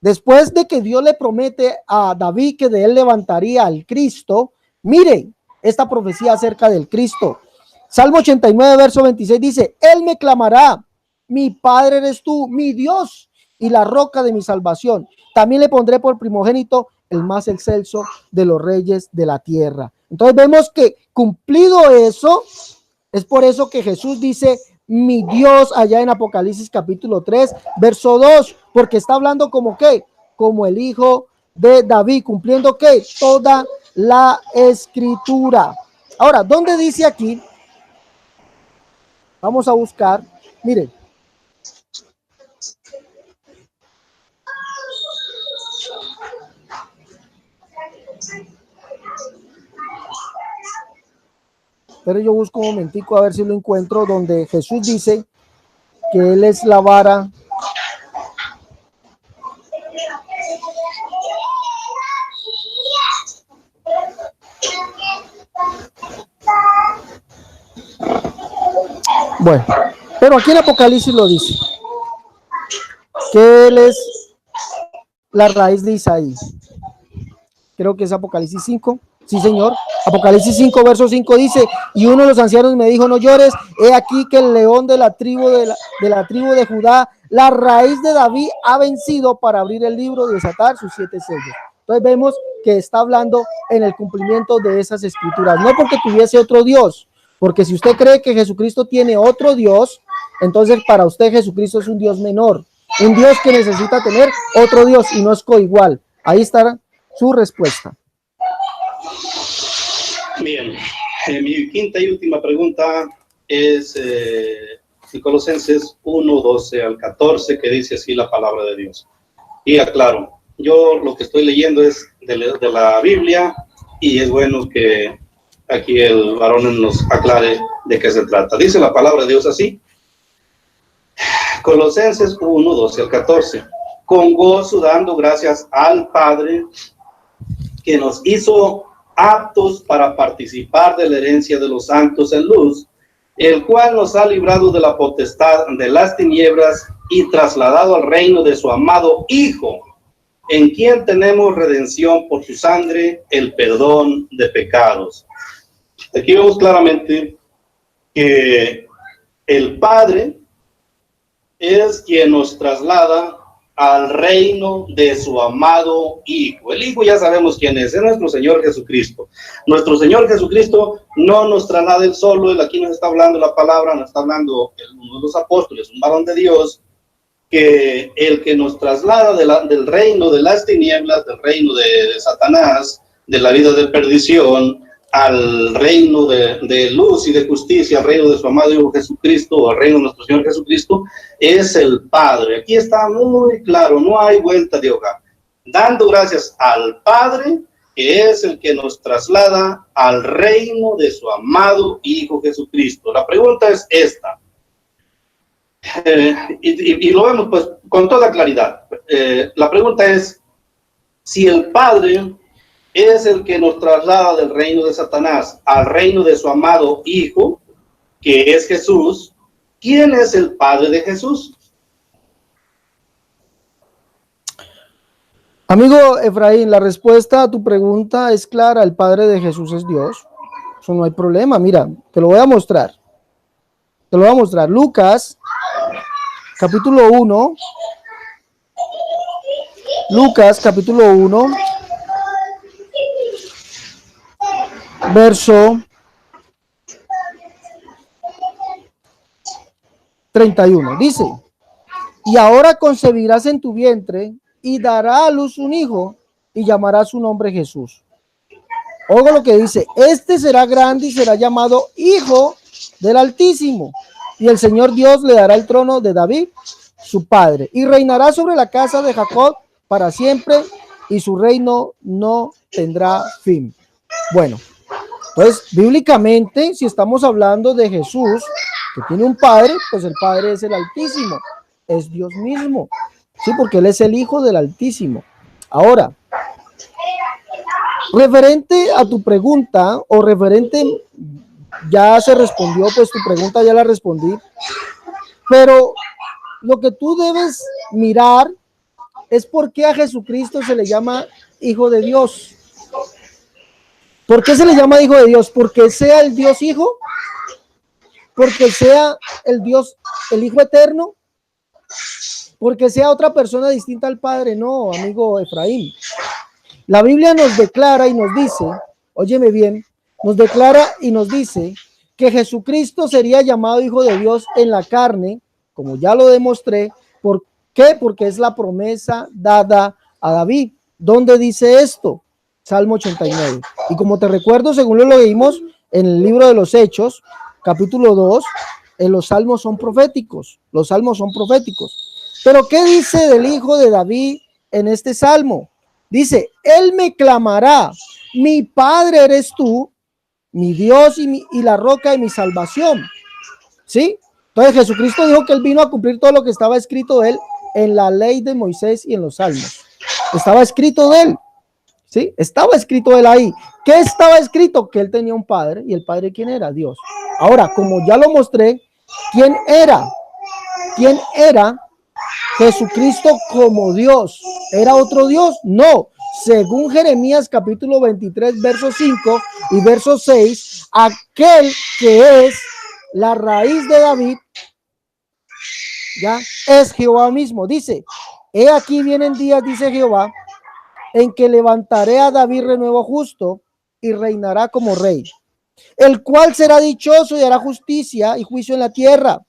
después de que Dios le promete a David que de él levantaría al Cristo, mire esta profecía acerca del Cristo. Salmo 89, verso 26 dice: él me clamará, mi Padre eres tú, mi Dios, y la roca de mi salvación. También le pondré por primogénito el más excelso de los reyes de la tierra. Entonces vemos que cumplido eso, es por eso que Jesús dice, mi Dios, allá en Apocalipsis capítulo 3, verso 2, porque está hablando como ¿qué? Como el hijo de David, cumpliendo ¿qué? Toda la escritura. Ahora, ¿dónde dice aquí? Vamos a buscar, miren. Pero yo busco un momentico a ver si lo encuentro, donde Jesús dice que Él es la vara. Bueno, pero aquí en Apocalipsis lo dice, que Él es la raíz de Isaí. Creo que es Apocalipsis 5. Sí, señor. Apocalipsis 5, verso 5 dice, y uno de los ancianos me dijo, no llores, he aquí que el león de la tribu de Judá, la raíz de David, ha vencido para abrir el libro y desatar sus 7 sellos. Entonces vemos que está hablando en el cumplimiento de esas escrituras, no porque tuviese otro Dios, porque si usted cree que Jesucristo tiene otro Dios, entonces para usted Jesucristo es un Dios menor, un Dios que necesita tener otro Dios y no es coigual. Ahí está su respuesta. Bien, mi quinta y última pregunta es de Colosenses 1, 12 al 14, que dice así la palabra de Dios. Y aclaro, yo lo que estoy leyendo es de la Biblia y es bueno que aquí el varón nos aclare de qué se trata. Dice la palabra de Dios así, Colosenses 1, 12 al 14. Con gozo dando gracias al Padre que nos hizo aptos para participar de la herencia de los santos en luz, el cual nos ha librado de la potestad de las tinieblas y trasladado al reino de su amado Hijo, en quien tenemos redención por su sangre, el perdón de pecados. Aquí vemos claramente que el Padre es quien nos traslada al reino de su amado Hijo. El Hijo ya sabemos quién es nuestro Señor Jesucristo. Nuestro Señor Jesucristo no nos traslada él solo, él aquí nos está hablando la palabra, nos está hablando uno de los apóstoles, un varón de Dios, que el que nos traslada del reino de las tinieblas, del reino de Satanás, de la vida de perdición, al reino de luz y de justicia, al reino de su amado Hijo Jesucristo, al reino de nuestro Señor Jesucristo, es el Padre. Aquí está muy claro, no hay vuelta de hoja. Dando gracias al Padre, que es el que nos traslada al reino de su amado Hijo Jesucristo. La pregunta es esta, y lo vemos pues con toda claridad. La pregunta es, si el Padre es el que nos traslada del reino de Satanás al reino de su amado Hijo, que es Jesús, ¿quién es el Padre de Jesús? Amigo Efraín, la respuesta a tu pregunta es clara, el Padre de Jesús es Dios. Eso no hay problema, mira, te lo voy a mostrar. Te lo voy a mostrar. Lucas, capítulo 1. Lucas, capítulo 1. Verso 31. Dice, y ahora concebirás en tu vientre y dará a luz un hijo y llamará su nombre Jesús. Oiga lo que dice, este será grande y será llamado Hijo del Altísimo, y el Señor Dios le dará el trono de David, su padre, y reinará sobre la casa de Jacob para siempre, y su reino no tendrá fin. Bueno, pues bíblicamente, si estamos hablando de Jesús, que tiene un padre, pues el Padre es el Altísimo, es Dios mismo, sí, porque Él es el Hijo del Altísimo. Ahora, referente a tu pregunta, o referente, ya se respondió, pues tu pregunta ya la respondí, pero lo que tú debes mirar es por qué a Jesucristo se le llama Hijo de Dios. ¿Por qué se le llama Hijo de Dios? ¿Porque sea el Dios Hijo? ¿Porque sea el Dios, el Hijo Eterno? porque sea otra persona distinta al Padre. No, amigo Efraín. La Biblia nos declara y nos dice, óyeme bien, nos declara y nos dice que Jesucristo sería llamado Hijo de Dios en la carne, como ya lo demostré. ¿Por qué? Porque es la promesa dada a David. ¿Dónde dice esto? Salmo 89. Y como te recuerdo, según lo leímos en el libro de los Hechos, capítulo 2, los salmos son proféticos. Los salmos son proféticos. Pero ¿qué dice del Hijo de David en este salmo? Dice, Él me clamará, mi Padre eres tú, mi Dios y la roca de mi salvación. ¿Sí? Entonces Jesucristo dijo que Él vino a cumplir todo lo que estaba escrito de Él en la ley de Moisés y en los salmos. Estaba escrito de Él. ¿Sí? Estaba escrito de Él ahí. ¿Qué estaba escrito? Que Él tenía un Padre. ¿Y el Padre quién era? Dios. Ahora, como ya lo mostré, ¿quién era? ¿Quién era Jesucristo como Dios? ¿Era otro Dios? No. Según Jeremías capítulo 23, verso 5 y verso 6, aquel que es la raíz de David, ya es Jehová mismo. Dice, he aquí vienen días, dice Jehová, en que levantaré a David renuevo justo y reinará como rey, el cual será dichoso y hará justicia y juicio en la tierra.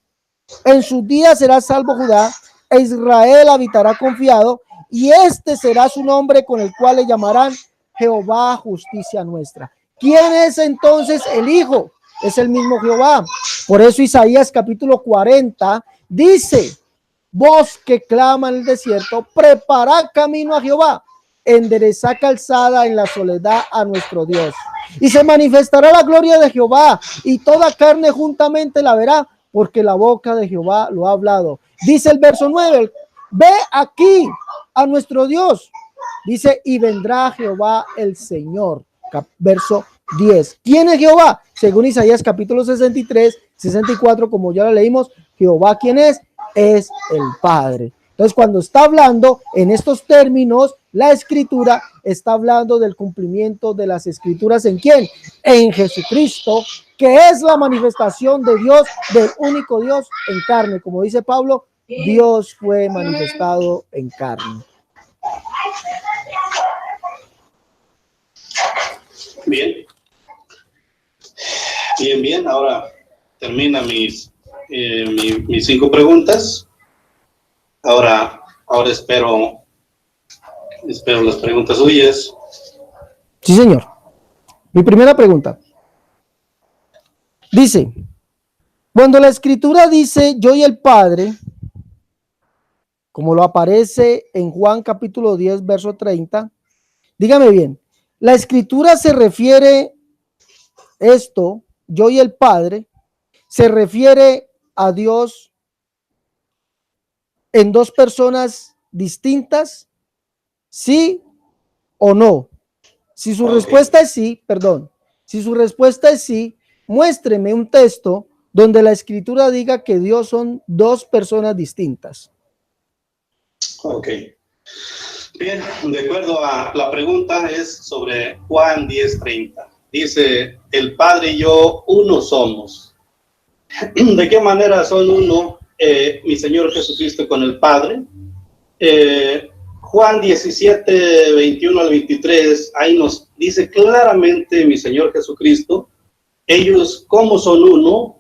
En sus días será salvo Judá, e Israel habitará confiado, y este será su nombre con el cual le llamarán Jehová justicia nuestra. ¿Quién es entonces el Hijo? Es el mismo Jehová. Por eso Isaías capítulo 40 dice, voz que clama en el desierto, preparad camino a Jehová, enderezad calzada en la soledad a nuestro Dios. Y se manifestará la gloria de Jehová, y toda carne juntamente la verá, porque la boca de Jehová lo ha hablado. Dice el verso 9, ve aquí a nuestro Dios. Dice, y vendrá Jehová el Señor. Verso 10. ¿Quién es Jehová? Según Isaías capítulo 63, 64, como ya lo leímos, Jehová, ¿quién es? Es el Padre. Entonces, cuando está hablando en estos términos, la Escritura está hablando del cumplimiento de las Escrituras. ¿En quién? En Jesucristo, que es la manifestación de Dios, del único Dios en carne. Como dice Pablo, Dios fue manifestado en carne. Bien. Bien. Ahora termina mis 5 preguntas. Ahora espero las preguntas suyas. Sí, señor. Mi primera pregunta. Dice, cuando la Escritura dice yo y el Padre, como lo aparece en Juan capítulo 10, verso 30, dígame bien, la Escritura se refiere esto, yo y el Padre, se refiere a Dios en dos personas distintas, ¿sí o no? Si su respuesta es sí, si su respuesta es sí, muéstreme un texto donde la Escritura diga que Dios son dos personas distintas. Ok. Bien, de acuerdo a la pregunta es sobre Juan 10:30. Dice, el Padre y yo uno somos. ¿De qué manera son uno mi Señor Jesucristo con el Padre? Juan 17, 21 al 23, ahí nos dice claramente mi Señor Jesucristo, ellos como son uno,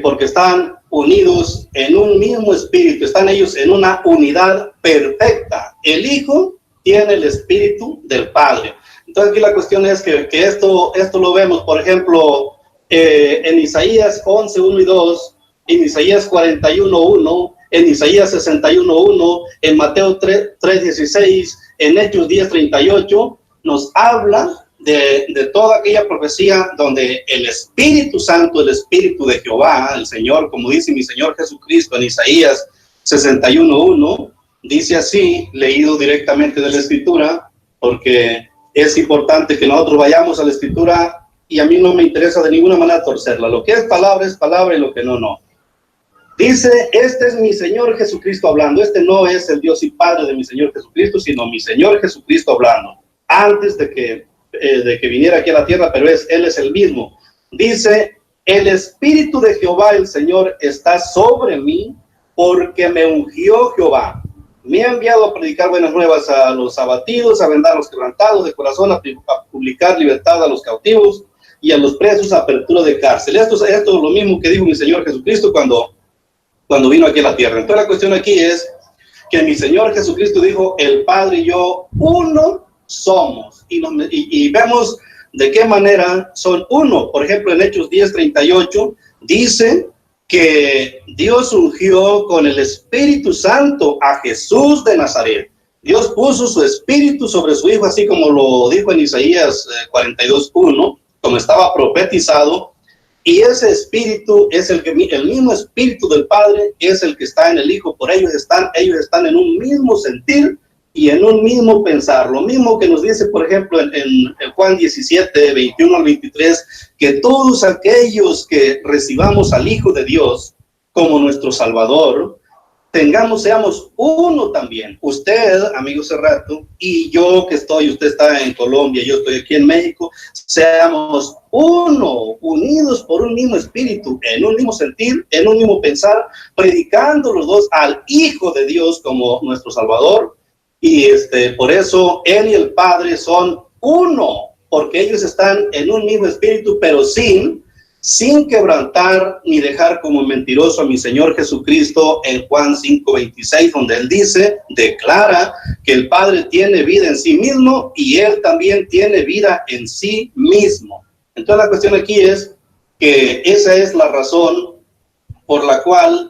porque están unidos en un mismo espíritu, están ellos en una unidad perfecta. El Hijo tiene el espíritu del Padre. Entonces aquí la cuestión es que esto lo vemos, por ejemplo, en Isaías 11, 1 y 2, en Isaías 41, 1, en Isaías 61, 1, en Mateo 3, 16, en Hechos 10, 38, nos habla de toda aquella profecía donde el Espíritu Santo, el Espíritu de Jehová, el Señor, como dice mi Señor Jesucristo en Isaías 61, 1, dice así, leído directamente de la Escritura, porque es importante que nosotros vayamos a la Escritura y a mí no me interesa de ninguna manera torcerla. Lo que es palabra y lo que no. Dice, este es mi Señor Jesucristo hablando. Este no es el Dios y Padre de mi Señor Jesucristo, sino mi Señor Jesucristo hablando. Antes de que viniera aquí a la tierra, pero Él es el mismo. Dice, el Espíritu de Jehová, el Señor, está sobre mí, porque me ungió Jehová. Me ha enviado a predicar buenas nuevas a los abatidos, a vendar a los quebrantados de corazón, a publicar libertad a los cautivos y a los presos, apertura de cárcel. Esto es lo mismo que dijo mi Señor Jesucristo cuando vino aquí a la tierra. Entonces la cuestión aquí es que mi Señor Jesucristo dijo, el Padre y yo uno somos. Y vemos de qué manera son uno. Por ejemplo, en Hechos 10:38 dice que Dios ungió con el Espíritu Santo a Jesús de Nazaret. Dios puso su Espíritu sobre su Hijo, así como lo dijo en Isaías 42:1, como estaba profetizado. Y ese Espíritu es el mismo Espíritu del Padre, es el que está en el Hijo. Por ellos están en un mismo sentir y en un mismo pensar. Lo mismo que nos dice, por ejemplo, en Juan 17:21 al 23, que todos aquellos que recibamos al Hijo de Dios como nuestro Salvador, seamos uno también. Usted, amigo Cerrato, y yo que usted está en Colombia, yo estoy aquí en México, seamos uno, unidos por un mismo espíritu, en un mismo sentir, en un mismo pensar, predicando los dos al Hijo de Dios como nuestro Salvador. Y por eso Él y el Padre son uno, porque ellos están en un mismo espíritu, pero sin quebrantar ni dejar como mentiroso a mi Señor Jesucristo en Juan 5:26, donde Él declara que el Padre tiene vida en sí mismo y Él también tiene vida en sí mismo. Entonces la cuestión aquí es que esa es la razón por la cual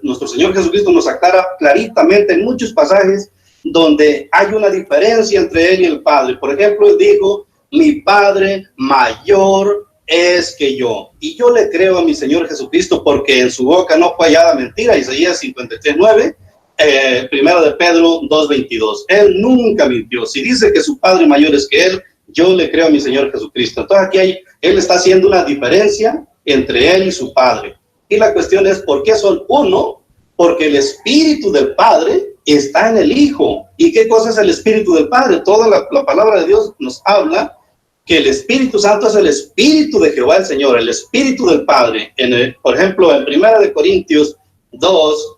nuestro Señor Jesucristo nos aclara claritamente en muchos pasajes donde hay una diferencia entre Él y el Padre. Por ejemplo, Él dijo, mi Padre mayor es que yo. Y yo le creo a mi Señor Jesucristo porque en su boca no fue hallada mentira. Isaías 53:9, primero de Pedro 2:22. Él nunca mintió. Si dice que su Padre mayor es que Él, yo le creo a mi Señor Jesucristo. Entonces aquí Él está haciendo una diferencia entre Él y su Padre. Y la cuestión es, ¿por qué son uno? Porque el Espíritu del Padre está en el Hijo. ¿Y qué cosa es el Espíritu del Padre? Toda la palabra de Dios nos habla que el Espíritu Santo es el Espíritu de Jehová el Señor, el Espíritu del Padre. Por ejemplo, en 1 de Corintios 2,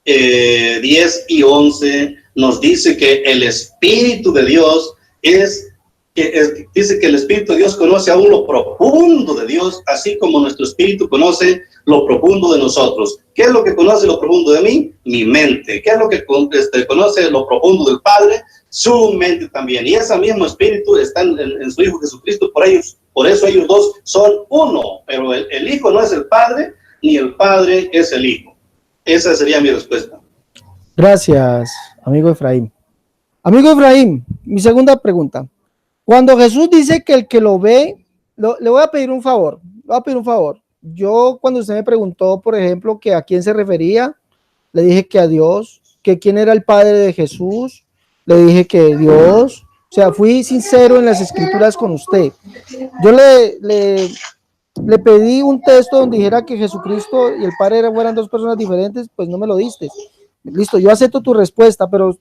10 y 11, nos dice que el Espíritu de Dios dice que el Espíritu de Dios conoce aún lo profundo de Dios, así como nuestro Espíritu conoce lo profundo de nosotros. ¿Qué es lo que conoce lo profundo de mí? Mi mente. ¿Qué es lo que conoce lo profundo del Padre? Su mente también. Y ese mismo Espíritu está en su Hijo Jesucristo. Por eso ellos dos son uno. Pero el Hijo no es el Padre, ni el Padre es el Hijo. Esa sería mi respuesta. Gracias, amigo Efraín. Amigo Efraín, mi segunda pregunta. Cuando Jesús dice que el que lo ve, le voy a pedir un favor. Yo, cuando usted me preguntó, por ejemplo, que a quién se refería, le dije que a Dios, que quién era el Padre de Jesús, le dije que Dios. O sea, fui sincero en las escrituras con usted. Yo le pedí un texto donde dijera que Jesucristo y el Padre fueran dos personas diferentes, pues no me lo diste. Listo, yo acepto tu respuesta, pero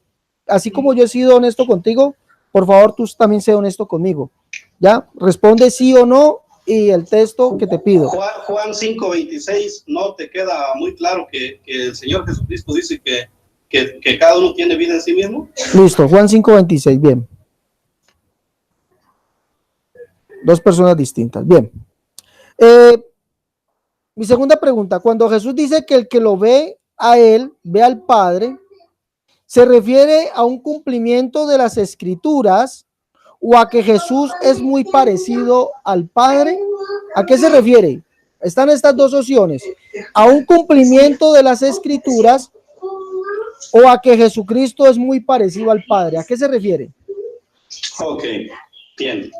así como yo he sido honesto contigo, por favor, tú también sé honesto conmigo. ¿Ya? Responde sí o no y el texto que te pido. Juan 5:26, ¿no te queda muy claro que el Señor Jesucristo dice que cada uno tiene vida en sí mismo? Listo, Juan 5:26, bien. Dos personas distintas, bien. Mi segunda pregunta, cuando Jesús dice que el que lo ve a Él, ve al Padre, ¿se refiere a un cumplimiento de las Escrituras o a que Jesús es muy parecido al Padre? ¿A qué se refiere? Están estas dos opciones: a un cumplimiento de las Escrituras o a que Jesucristo es muy parecido al Padre. ¿A qué se refiere? Ok, bien.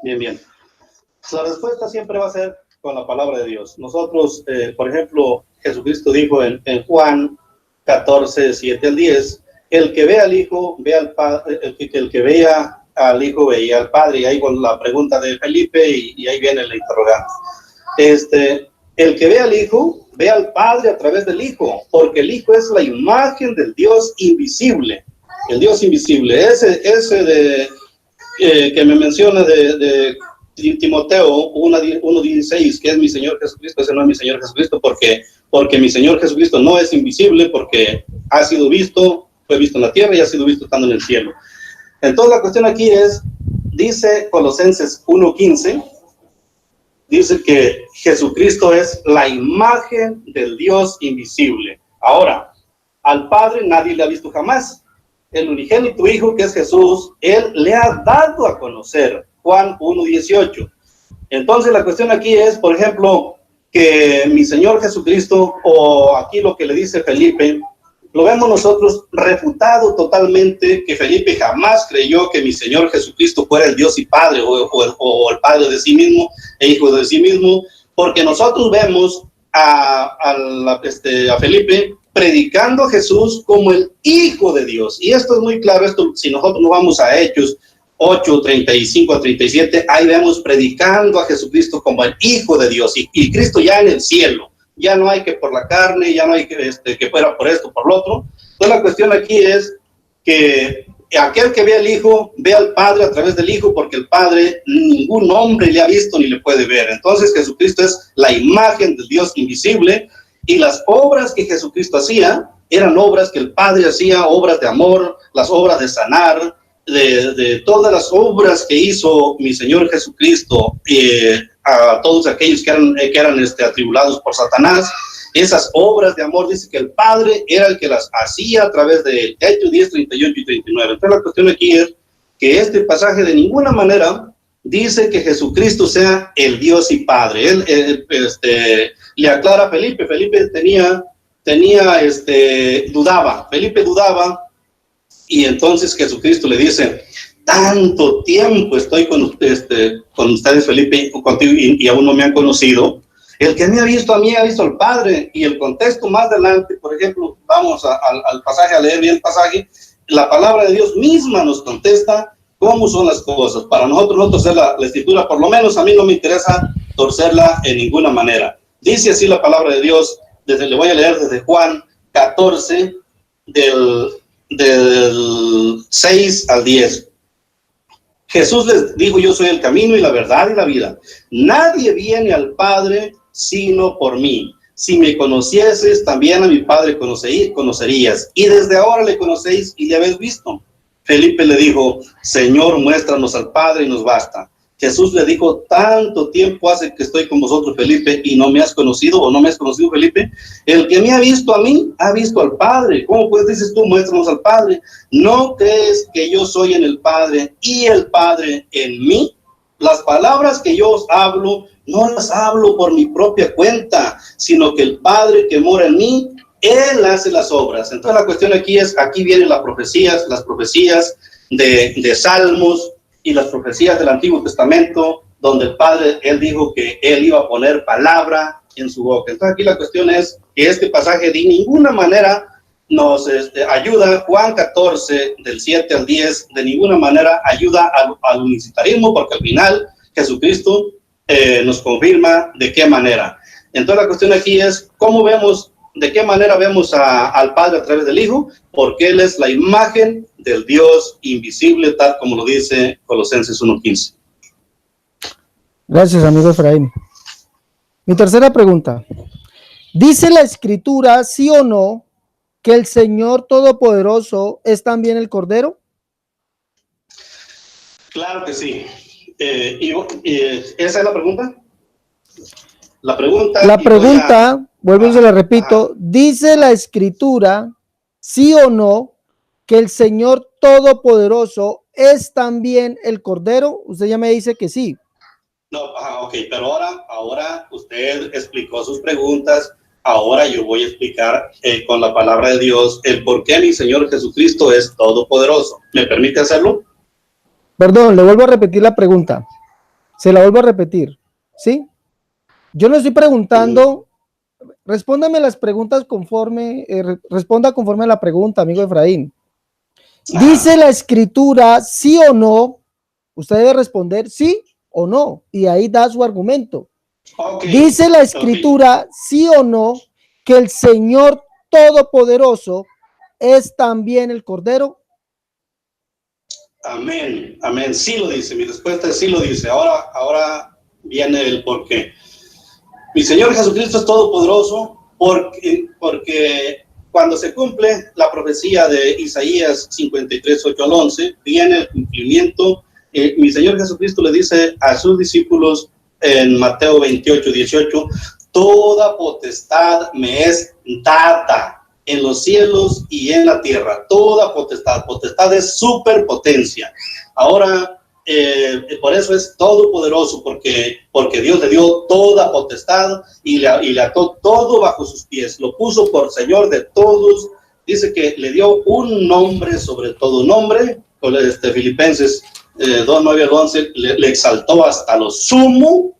La respuesta siempre va a ser con la palabra de Dios. Nosotros, por ejemplo, Jesucristo dijo en Juan 14, 7 al 10, el que ve al Hijo, ve al Padre, el que vea al Hijo, veía al Padre. Y ahí con la pregunta de Felipe, y ahí viene la interrogante. El que ve al Hijo, ve al Padre a través del Hijo, porque el Hijo es la imagen del Dios invisible. El Dios invisible, ese que me menciona de Timoteo 1:16, que es mi Señor Jesucristo, ese no es mi Señor Jesucristo, porque mi Señor Jesucristo no es invisible, porque ha sido visto, fue visto en la tierra y ha sido visto estando en el cielo. Entonces la cuestión aquí es, dice Colosenses 1:15, dice que Jesucristo es la imagen del Dios invisible. Ahora, al Padre nadie le ha visto jamás. El unigénito Hijo, que es Jesús, Él le ha dado a conocer. Juan 1:18. Entonces la cuestión aquí es, por ejemplo, que mi Señor Jesucristo, o aquí lo que le dice Felipe, lo vemos nosotros refutado totalmente, que Felipe jamás creyó que mi Señor Jesucristo fuera el Dios y Padre, o el Padre de sí mismo, e Hijo de sí mismo, porque nosotros vemos a Felipe predicando a Jesús como el Hijo de Dios. Y esto es muy claro, esto, si nosotros nos vamos a Hechos 8:35-37, ahí vemos predicando a Jesucristo como el Hijo de Dios, y Cristo ya en el cielo. Ya no hay que por la carne, ya no hay que fuera por esto, por lo otro. Entonces la cuestión aquí es que aquel que ve al Hijo, ve al Padre a través del Hijo, porque el Padre ningún hombre le ha visto ni le puede ver. Entonces Jesucristo es la imagen del Dios invisible, y las obras que Jesucristo hacía eran obras que el Padre hacía, obras de amor, las obras de sanar, de todas las obras que hizo mi Señor Jesucristo, a todos aquellos que eran atribulados por Satanás. Esas obras de amor, dice que el Padre era el que las hacía a través de Hechos 10, 38 y 39. Entonces la cuestión aquí es que este pasaje de ninguna manera dice que Jesucristo sea el Dios y Padre. Él le aclara a Felipe. Felipe dudaba. Felipe dudaba, y entonces Jesucristo le dice: tanto tiempo estoy con ustedes, Felipe, contigo, y aún no me han conocido. El que me ha visto a mí ha visto al Padre. Y el contexto más adelante, por ejemplo, vamos al pasaje, a leer bien el pasaje. La palabra de Dios misma nos contesta cómo son las cosas. Para nosotros no torcer la escritura, por lo menos a mí no me interesa torcerla en ninguna manera. Dice así la palabra de Dios, le voy a leer desde Juan 14, del 6 al 10. Jesús les dijo: yo soy el camino y la verdad y la vida. Nadie viene al Padre sino por mí. Si me conocieses, también a mi Padre conocerías. Y desde ahora le conocéis y le habéis visto. Felipe le dijo: Señor, muéstranos al Padre y nos basta. Jesús le dijo: tanto tiempo hace que estoy con vosotros, Felipe, y no me has conocido, o no me has conocido, Felipe. El que me ha visto a mí, ha visto al Padre. ¿Cómo pues dices tú, muéstranos al Padre? ¿No crees que yo soy en el Padre y el Padre en mí? Las palabras que yo os hablo, no las hablo por mi propia cuenta, sino que el Padre que mora en mí, Él hace las obras. Entonces la cuestión aquí vienen las profecías de Salmos, y las profecías del Antiguo Testamento, donde el Padre, Él dijo que Él iba a poner palabra en su boca. Entonces aquí la cuestión es que este pasaje de ninguna manera nos ayuda. Juan 14, del 7 al 10, de ninguna manera ayuda al unicitarismo, porque al final Jesucristo nos confirma de qué manera. Entonces la cuestión aquí es cómo vemos, de qué manera vemos al Padre a través del Hijo, porque Él es la imagen del Dios invisible, tal como lo dice Colosenses 1:15. Gracias, amigo Efraín. Mi tercera pregunta: ¿dice la Escritura, sí o no, que el Señor Todopoderoso es también el Cordero? Claro que sí. ¿Esa es la pregunta? La pregunta, vuelvo y se la repito, ¿dice la Escritura, sí o no, que el Señor Todopoderoso es también el Cordero? Usted ya me dice que sí. No, ok, pero ahora usted explicó sus preguntas. Ahora yo voy a explicar con la palabra de Dios el por qué mi Señor Jesucristo es todopoderoso. ¿Me permite hacerlo? Perdón, le vuelvo a repetir la pregunta. Se la vuelvo a repetir, ¿sí? Yo no estoy preguntando, respóndame las preguntas responda conforme a la pregunta, amigo Efraín. ¿Dice la Escritura, sí o no? Usted debe responder sí o no, y ahí da su argumento. Okay. ¿Dice la Escritura, sí o no, que el Señor Todopoderoso es también el Cordero? Amén, amén. Sí lo dice, mi respuesta es sí lo dice. Ahora viene el por qué. Mi Señor Jesucristo es todopoderoso porque cuando se cumple la profecía de Isaías 53, 8 al 11, viene el cumplimiento. Mi Señor Jesucristo le dice a sus discípulos en Mateo 28, 18, toda potestad me es dada en los cielos y en la tierra, toda potestad. Potestad es superpotencia. Ahora, por eso es todopoderoso, porque Dios le dio toda potestad y le ató todo bajo sus pies, lo puso por Señor de todos. Dice que le dio un nombre sobre todo nombre. Filipenses 2, 9 al 11 le exaltó hasta lo sumo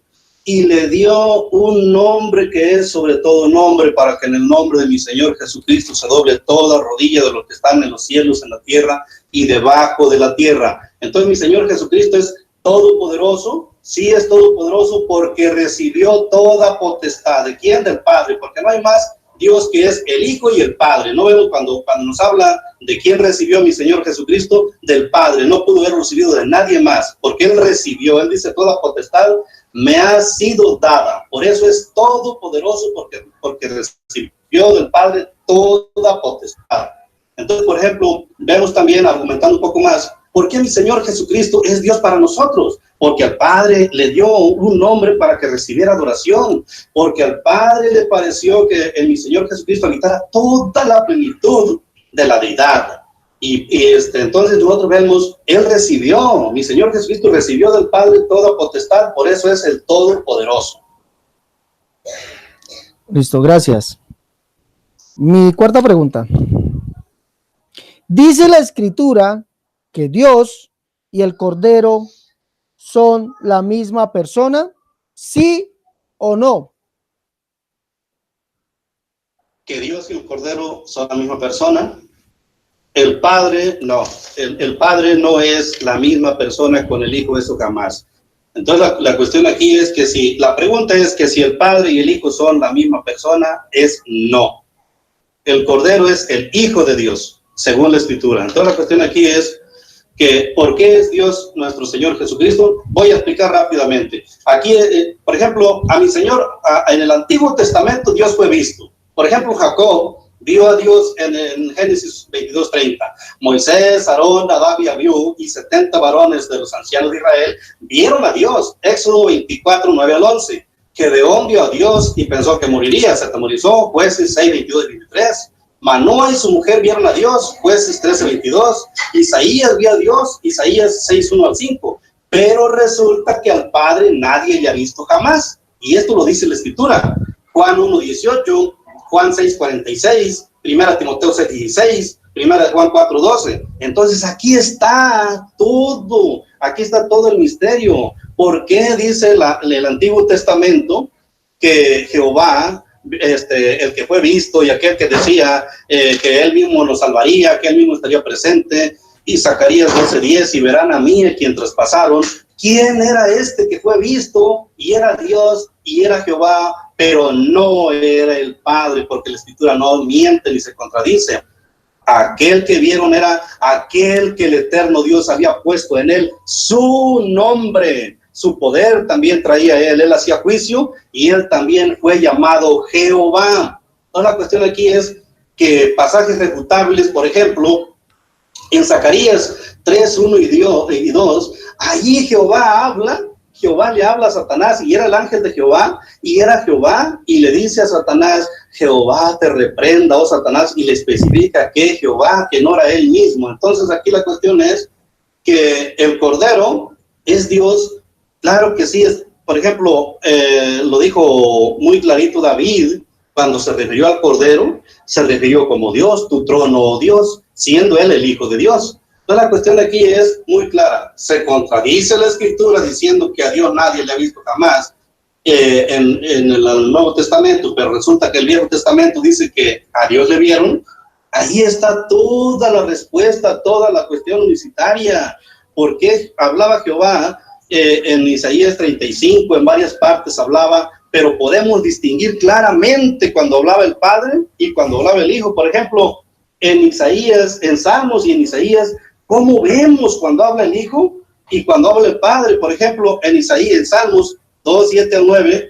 y le dio un nombre que es sobre todo nombre, para que en el nombre de mi Señor Jesucristo se doble toda rodilla de los que están en los cielos, en la tierra y debajo de la tierra. Entonces mi Señor Jesucristo es todopoderoso. Sí, es todopoderoso porque recibió toda potestad. ¿De quién? Del Padre, porque no hay más Dios que es el Hijo y el Padre. No vemos cuando nos habla de quién recibió mi Señor Jesucristo, del Padre. No pudo haber recibido de nadie más, porque Él recibió. Él dice, toda potestad me ha sido dada. Por eso es todopoderoso, porque recibió del Padre toda potestad. Entonces, por ejemplo, vemos también, argumentando un poco más, ¿por qué mi Señor Jesucristo es Dios para nosotros? Porque al Padre le dio un nombre para que recibiera adoración, porque al Padre le pareció que en mi Señor Jesucristo habitara toda la plenitud de la deidad. Entonces nosotros vemos, Él recibió, mi Señor Jesucristo recibió del Padre toda potestad, por eso es el Todopoderoso. Listo, gracias. Mi cuarta pregunta. Dice la Escritura que Dios y el Cordero son la misma persona, ¿sí o no? Que Dios y el Cordero son la misma persona. El Padre, no. El Padre no es la misma persona con el Hijo, eso jamás. Entonces la cuestión aquí es que la pregunta es que si el Padre y el Hijo son la misma persona, es no. El Cordero es el Hijo de Dios, según la Escritura. Entonces la cuestión aquí es que ¿por qué es Dios nuestro Señor Jesucristo? Voy a explicar rápidamente. Aquí, por ejemplo, a mi Señor, en el Antiguo Testamento Dios fue visto. Por ejemplo, Jacob vio a Dios en Génesis 22:30. Moisés, Aarón, Nadab y Abiú y 70 varones de los ancianos de Israel vieron a Dios. Éxodo 24, 9 al 11. Gedeón vio a Dios y pensó que moriría, se atemorizó. Jueces 6, 22 y 23. Manoah y su mujer vieron a Dios. Jueces 13, 22. Isaías vio a Dios. Isaías 6, 1 al 5. Pero resulta que al Padre nadie le ha visto jamás. Y esto lo dice la Escritura. Juan 1, 18. Juan 6, 46, 1 Timoteo 6, 16, 1 Juan 4, 12. Entonces aquí está todo el misterio. ¿Por qué dice el Antiguo Testamento que Jehová, el que fue visto y aquel que decía que él mismo nos salvaría, que él mismo estaría presente? Y Zacarías 12:10, y verán a mí a quien traspasaron. ¿Quién era este que fue visto y era Dios y era Jehová, pero no era el Padre? Porque la Escritura no miente ni se contradice. Aquel que vieron era aquel que el eterno Dios había puesto en él su nombre. Su poder también traía él hacía juicio y él también fue llamado Jehová. Entonces la cuestión aquí es que pasajes refutables, por ejemplo, en Zacarías 3, 1 y 2, allí Jehová le habla a Satanás, y era el ángel de Jehová, y era Jehová, y le dice a Satanás, Jehová te reprenda, oh Satanás, y le especifica que Jehová, que no era él mismo. Entonces aquí la cuestión es que el Cordero es Dios. Claro que sí, por ejemplo, lo dijo muy clarito David, cuando se refirió al Cordero, se refirió como Dios, tu trono, oh Dios, siendo él el Hijo de Dios. Entonces la cuestión aquí es muy clara. Se contradice la Escritura diciendo que a Dios nadie le ha visto jamás en el Nuevo Testamento, pero resulta que el Viejo Testamento dice que a Dios le vieron. Ahí está toda la respuesta, toda la cuestión unicitaria. ¿Por qué hablaba Jehová? En Isaías 35, en varias partes hablaba, pero podemos distinguir claramente cuando hablaba el Padre y cuando hablaba el Hijo. Por ejemplo, en Isaías, en Salmos y en Isaías, ¿Cómo vemos cuando habla el Hijo y cuando habla el Padre? Por ejemplo, en Isaías, en Salmos 2, 7 al 9,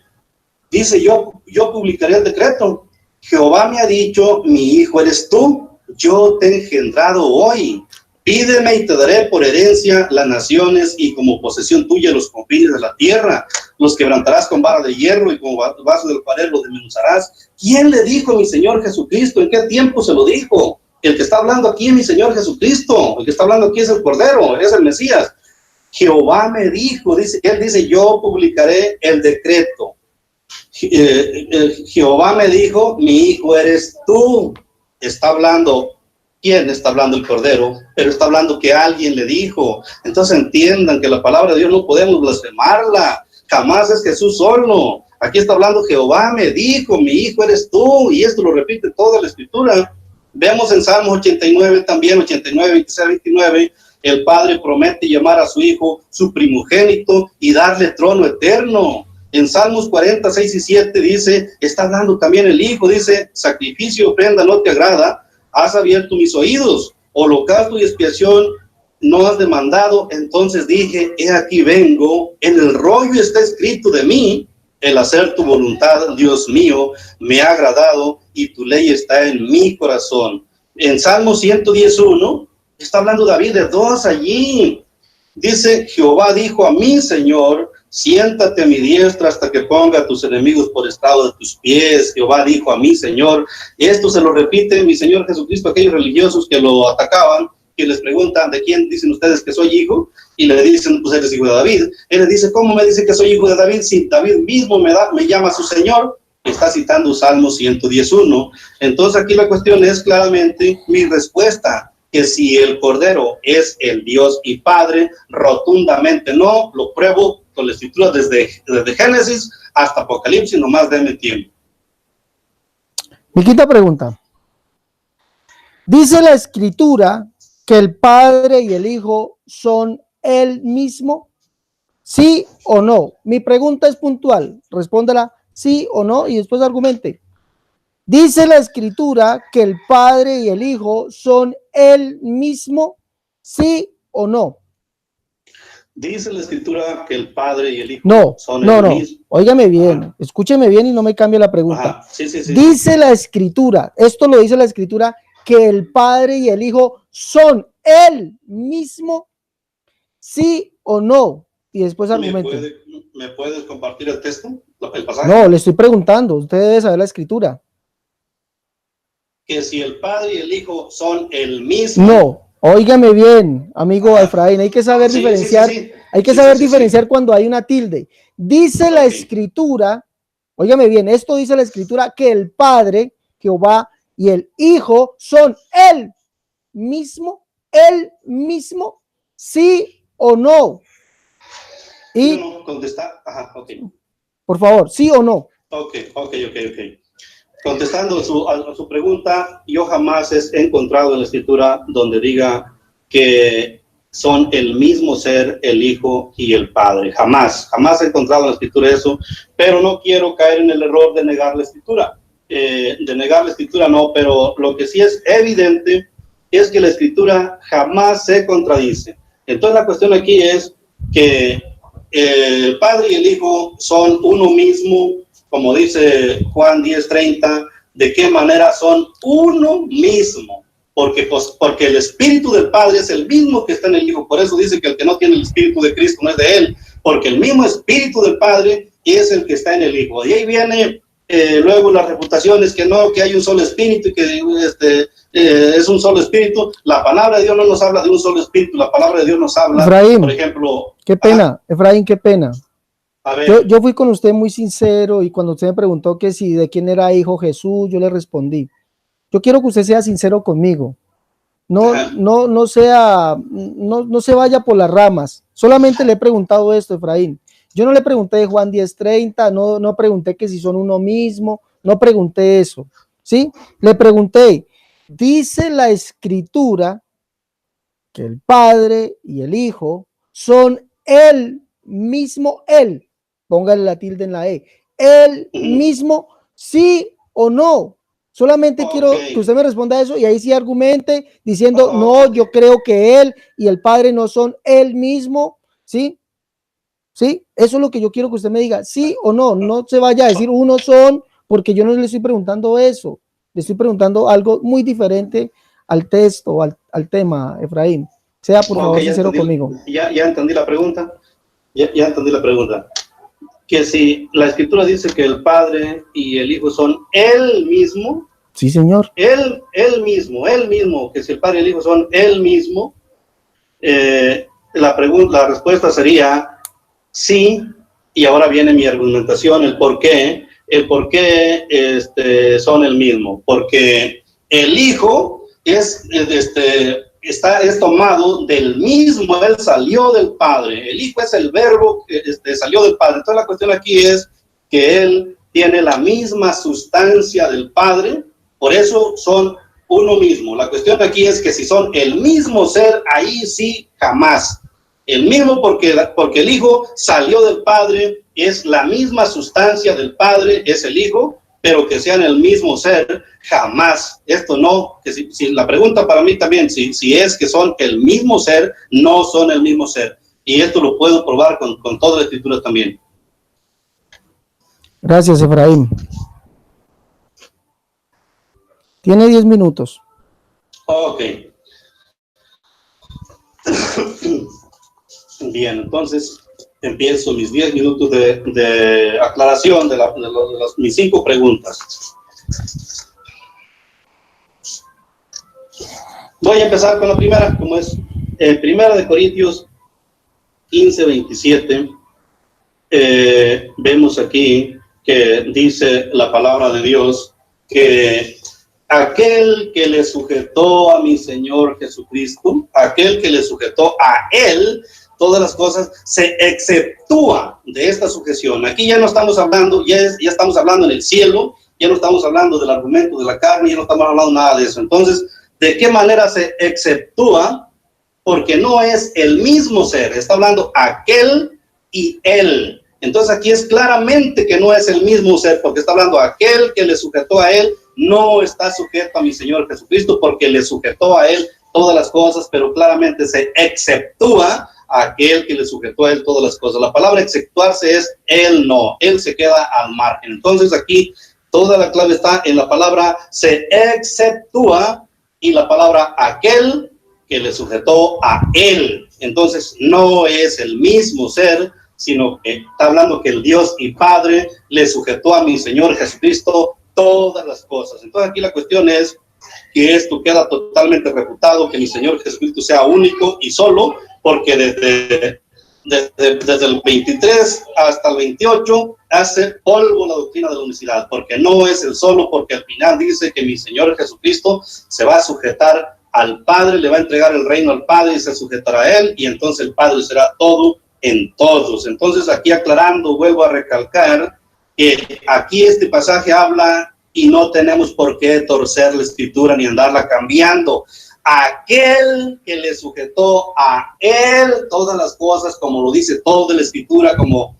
dice, yo publicaré el decreto. Jehová me ha dicho, mi hijo eres tú, yo te he engendrado hoy. Pídeme y te daré por herencia las naciones y como posesión tuya los confines de la tierra. Los quebrantarás con vara de hierro y con vaso del alfarero los desmenuzarás. ¿Quién le dijo a mi Señor Jesucristo? ¿En qué tiempo se lo dijo? El que está hablando aquí es mi Señor Jesucristo. El que está hablando aquí es el Cordero, es el Mesías. Jehová me dijo, él dice, yo publicaré el decreto. Jehová me dijo, mi hijo eres tú. Está hablando, ¿quién está hablando? El Cordero, pero está hablando que alguien le dijo. Entonces entiendan que la palabra de Dios no podemos blasfemarla, jamás es Jesús solo. Aquí está hablando Jehová me dijo, mi hijo eres tú, y esto lo repite toda la Escritura. Vemos en Salmos 89 también, 89, 26, 29, el Padre promete llamar a su Hijo su primogénito y darle trono eterno. En Salmos 40, 6 y 7 dice, está hablando también el Hijo, dice, sacrificio y ofrenda no te agrada, has abierto mis oídos, holocausto y expiación no has demandado. Entonces dije, he aquí vengo, en el rollo está escrito de mí, el hacer tu voluntad, Dios mío, me ha agradado y tu ley está en mi corazón. En Salmo 111, está hablando David de dos allí. Dice, Jehová dijo a mi Señor, siéntate a mi diestra hasta que ponga a tus enemigos por estrado de tus pies. Jehová dijo a mi Señor. Esto se lo repite mi Señor Jesucristo a aquellos religiosos que lo atacaban, que les preguntan, ¿de quién dicen ustedes que soy hijo? Y le dicen, pues eres hijo de David. Él les dice, ¿cómo me dice que soy hijo de David? Si David mismo me llama su Señor. Está citando Salmo 111. Entonces aquí la cuestión es claramente mi respuesta, que si el Cordero es el Dios y Padre, rotundamente no, lo pruebo con la Escritura desde Génesis hasta Apocalipsis, nomás denme tiempo. Mi quinta pregunta. ¿Dice la Escritura que el Padre y el Hijo son el mismo? ¿Sí o no? Mi pregunta es puntual, respóndela sí o no y después argumente. ¿Dice la Escritura que el Padre y el Hijo son el mismo? ¿Sí o no? Dice la Escritura que el Padre y el Hijo son el mismo. Óigame bien, ajá, escúcheme bien y no me cambie la pregunta. Sí. Dice la Escritura, esto lo dice la Escritura, que el Padre y el Hijo son el mismo, ¿sí o no? Y después argumente. ¿Me puedes compartir el texto? ¿El pasaje? No, le estoy preguntando, usted debe saber la Escritura. Que si el Padre y el Hijo son el mismo. No, óigame bien, amigo Efraín, hay que saber diferenciar, hay que saber diferenciar cuando hay una tilde. Dice la Escritura, óigame bien, esto dice la Escritura, que el Padre, Jehová, y el Hijo son el mismo, ¿sí o no? Y no contesta, ajá, ok. Por favor, ¿sí o no? Ok. Contestando a su pregunta, yo jamás he encontrado en la Escritura donde diga que son el mismo ser, el Hijo y el Padre. Jamás he encontrado en la Escritura eso, pero no quiero caer en el error de negar la Escritura. No, pero lo que sí es evidente es que la Escritura jamás se contradice. Entonces la cuestión aquí es que el Padre y el Hijo son uno mismo, como dice Juan 10:30, ¿de qué manera son uno mismo? Porque el Espíritu del Padre es el mismo que está en el Hijo. Por eso dice que el que no tiene el Espíritu de Cristo no es de él, porque el mismo Espíritu del Padre es el que está en el Hijo. Y ahí viene luego las refutaciones que no, que hay un solo Espíritu y que es un solo Espíritu. La palabra de Dios no nos habla de un solo Espíritu, la palabra de Dios nos habla, Efraín, por ejemplo... Qué pena, Efraín, qué pena. A ver. Yo fui con usted muy sincero y cuando usted me preguntó que si de quién era hijo Jesús, yo le respondí. Yo quiero que usted sea sincero conmigo. No se vaya por las ramas. Solamente le he preguntado esto, Efraín. Yo no le pregunté de Juan 10:30, no pregunté que si son uno mismo, no pregunté eso, ¿sí? Le pregunté, dice la Escritura que el Padre y el Hijo son el mismo, póngale la tilde en la E, el mismo, ¿sí o no? Solamente quiero que usted me responda a eso y ahí sí argumente diciendo, no, yo creo que él y el Padre no son el mismo, ¿sí? ¿Sí? Eso es lo que yo quiero que usted me diga, sí o no. No se vaya a decir uno son, porque yo no le estoy preguntando eso. Le estoy preguntando algo muy diferente al texto, al tema, Efraín. Sea por favor sincero conmigo. Ya entendí la pregunta. Ya entendí la pregunta. Que si la Escritura dice que el Padre y el Hijo son el mismo. Sí, señor. Él mismo, que si el Padre y el Hijo son el mismo, la respuesta sería sí, y ahora viene mi argumentación, el por qué son el mismo, porque el Hijo es tomado del mismo, él salió del Padre, el Hijo es el verbo que salió del Padre. Entonces la cuestión aquí es que él tiene la misma sustancia del Padre, por eso son uno mismo. La cuestión aquí es que si son el mismo ser, ahí sí jamás. El mismo porque el Hijo salió del Padre, es la misma sustancia del Padre, es el Hijo, pero que sean el mismo ser, jamás. Esto no, que si la pregunta para mí también, si es que son el mismo ser, no son el mismo ser. Y esto lo puedo probar con toda la Escritura también. Gracias, Efraín. Tiene 10 minutos. Ok. Bien, entonces empiezo mis 10 minutos de aclaración de mis 5 preguntas. Voy a empezar con la primera, como es Primera de Corintios 15:27. Vemos aquí que dice la palabra de Dios que aquel que le sujetó a mi Señor Jesucristo, aquel que le sujetó a él, todas las cosas, se exceptúa de esta sujeción. Aquí ya no estamos hablando, ya estamos hablando en el cielo, ya no estamos hablando del argumento de la carne, ya no estamos hablando nada de eso. Entonces, ¿de qué manera se exceptúa? Porque no es el mismo ser, está hablando aquel y él. Entonces aquí es claramente que no es el mismo ser, porque está hablando aquel que le sujetó a él, no está sujeto a mi Señor Jesucristo, porque le sujetó a él todas las cosas, pero claramente se exceptúa a aquel que le sujetó a él todas las cosas. La palabra exceptuarse es él no, él se queda al margen. Entonces aquí toda la clave está en la palabra se exceptúa y la palabra aquel que le sujetó a él. Entonces no es el mismo ser, sino que está hablando que el Dios y Padre le sujetó a mi Señor Jesucristo todas las cosas. Entonces aquí la cuestión es que esto queda totalmente refutado, que mi Señor Jesucristo sea único y solo, porque desde el 23 hasta el 28 hace polvo la doctrina de la unicidad, porque no es el solo, porque al final dice que mi Señor Jesucristo se va a sujetar al Padre, le va a entregar el reino al Padre y se sujetará a él, y entonces el Padre será todo en todos. Entonces aquí aclarando, vuelvo a recalcar que aquí este pasaje habla y no tenemos por qué torcer la Escritura ni andarla cambiando. Aquel que le sujetó a él todas las cosas, como lo dice toda la Escritura, como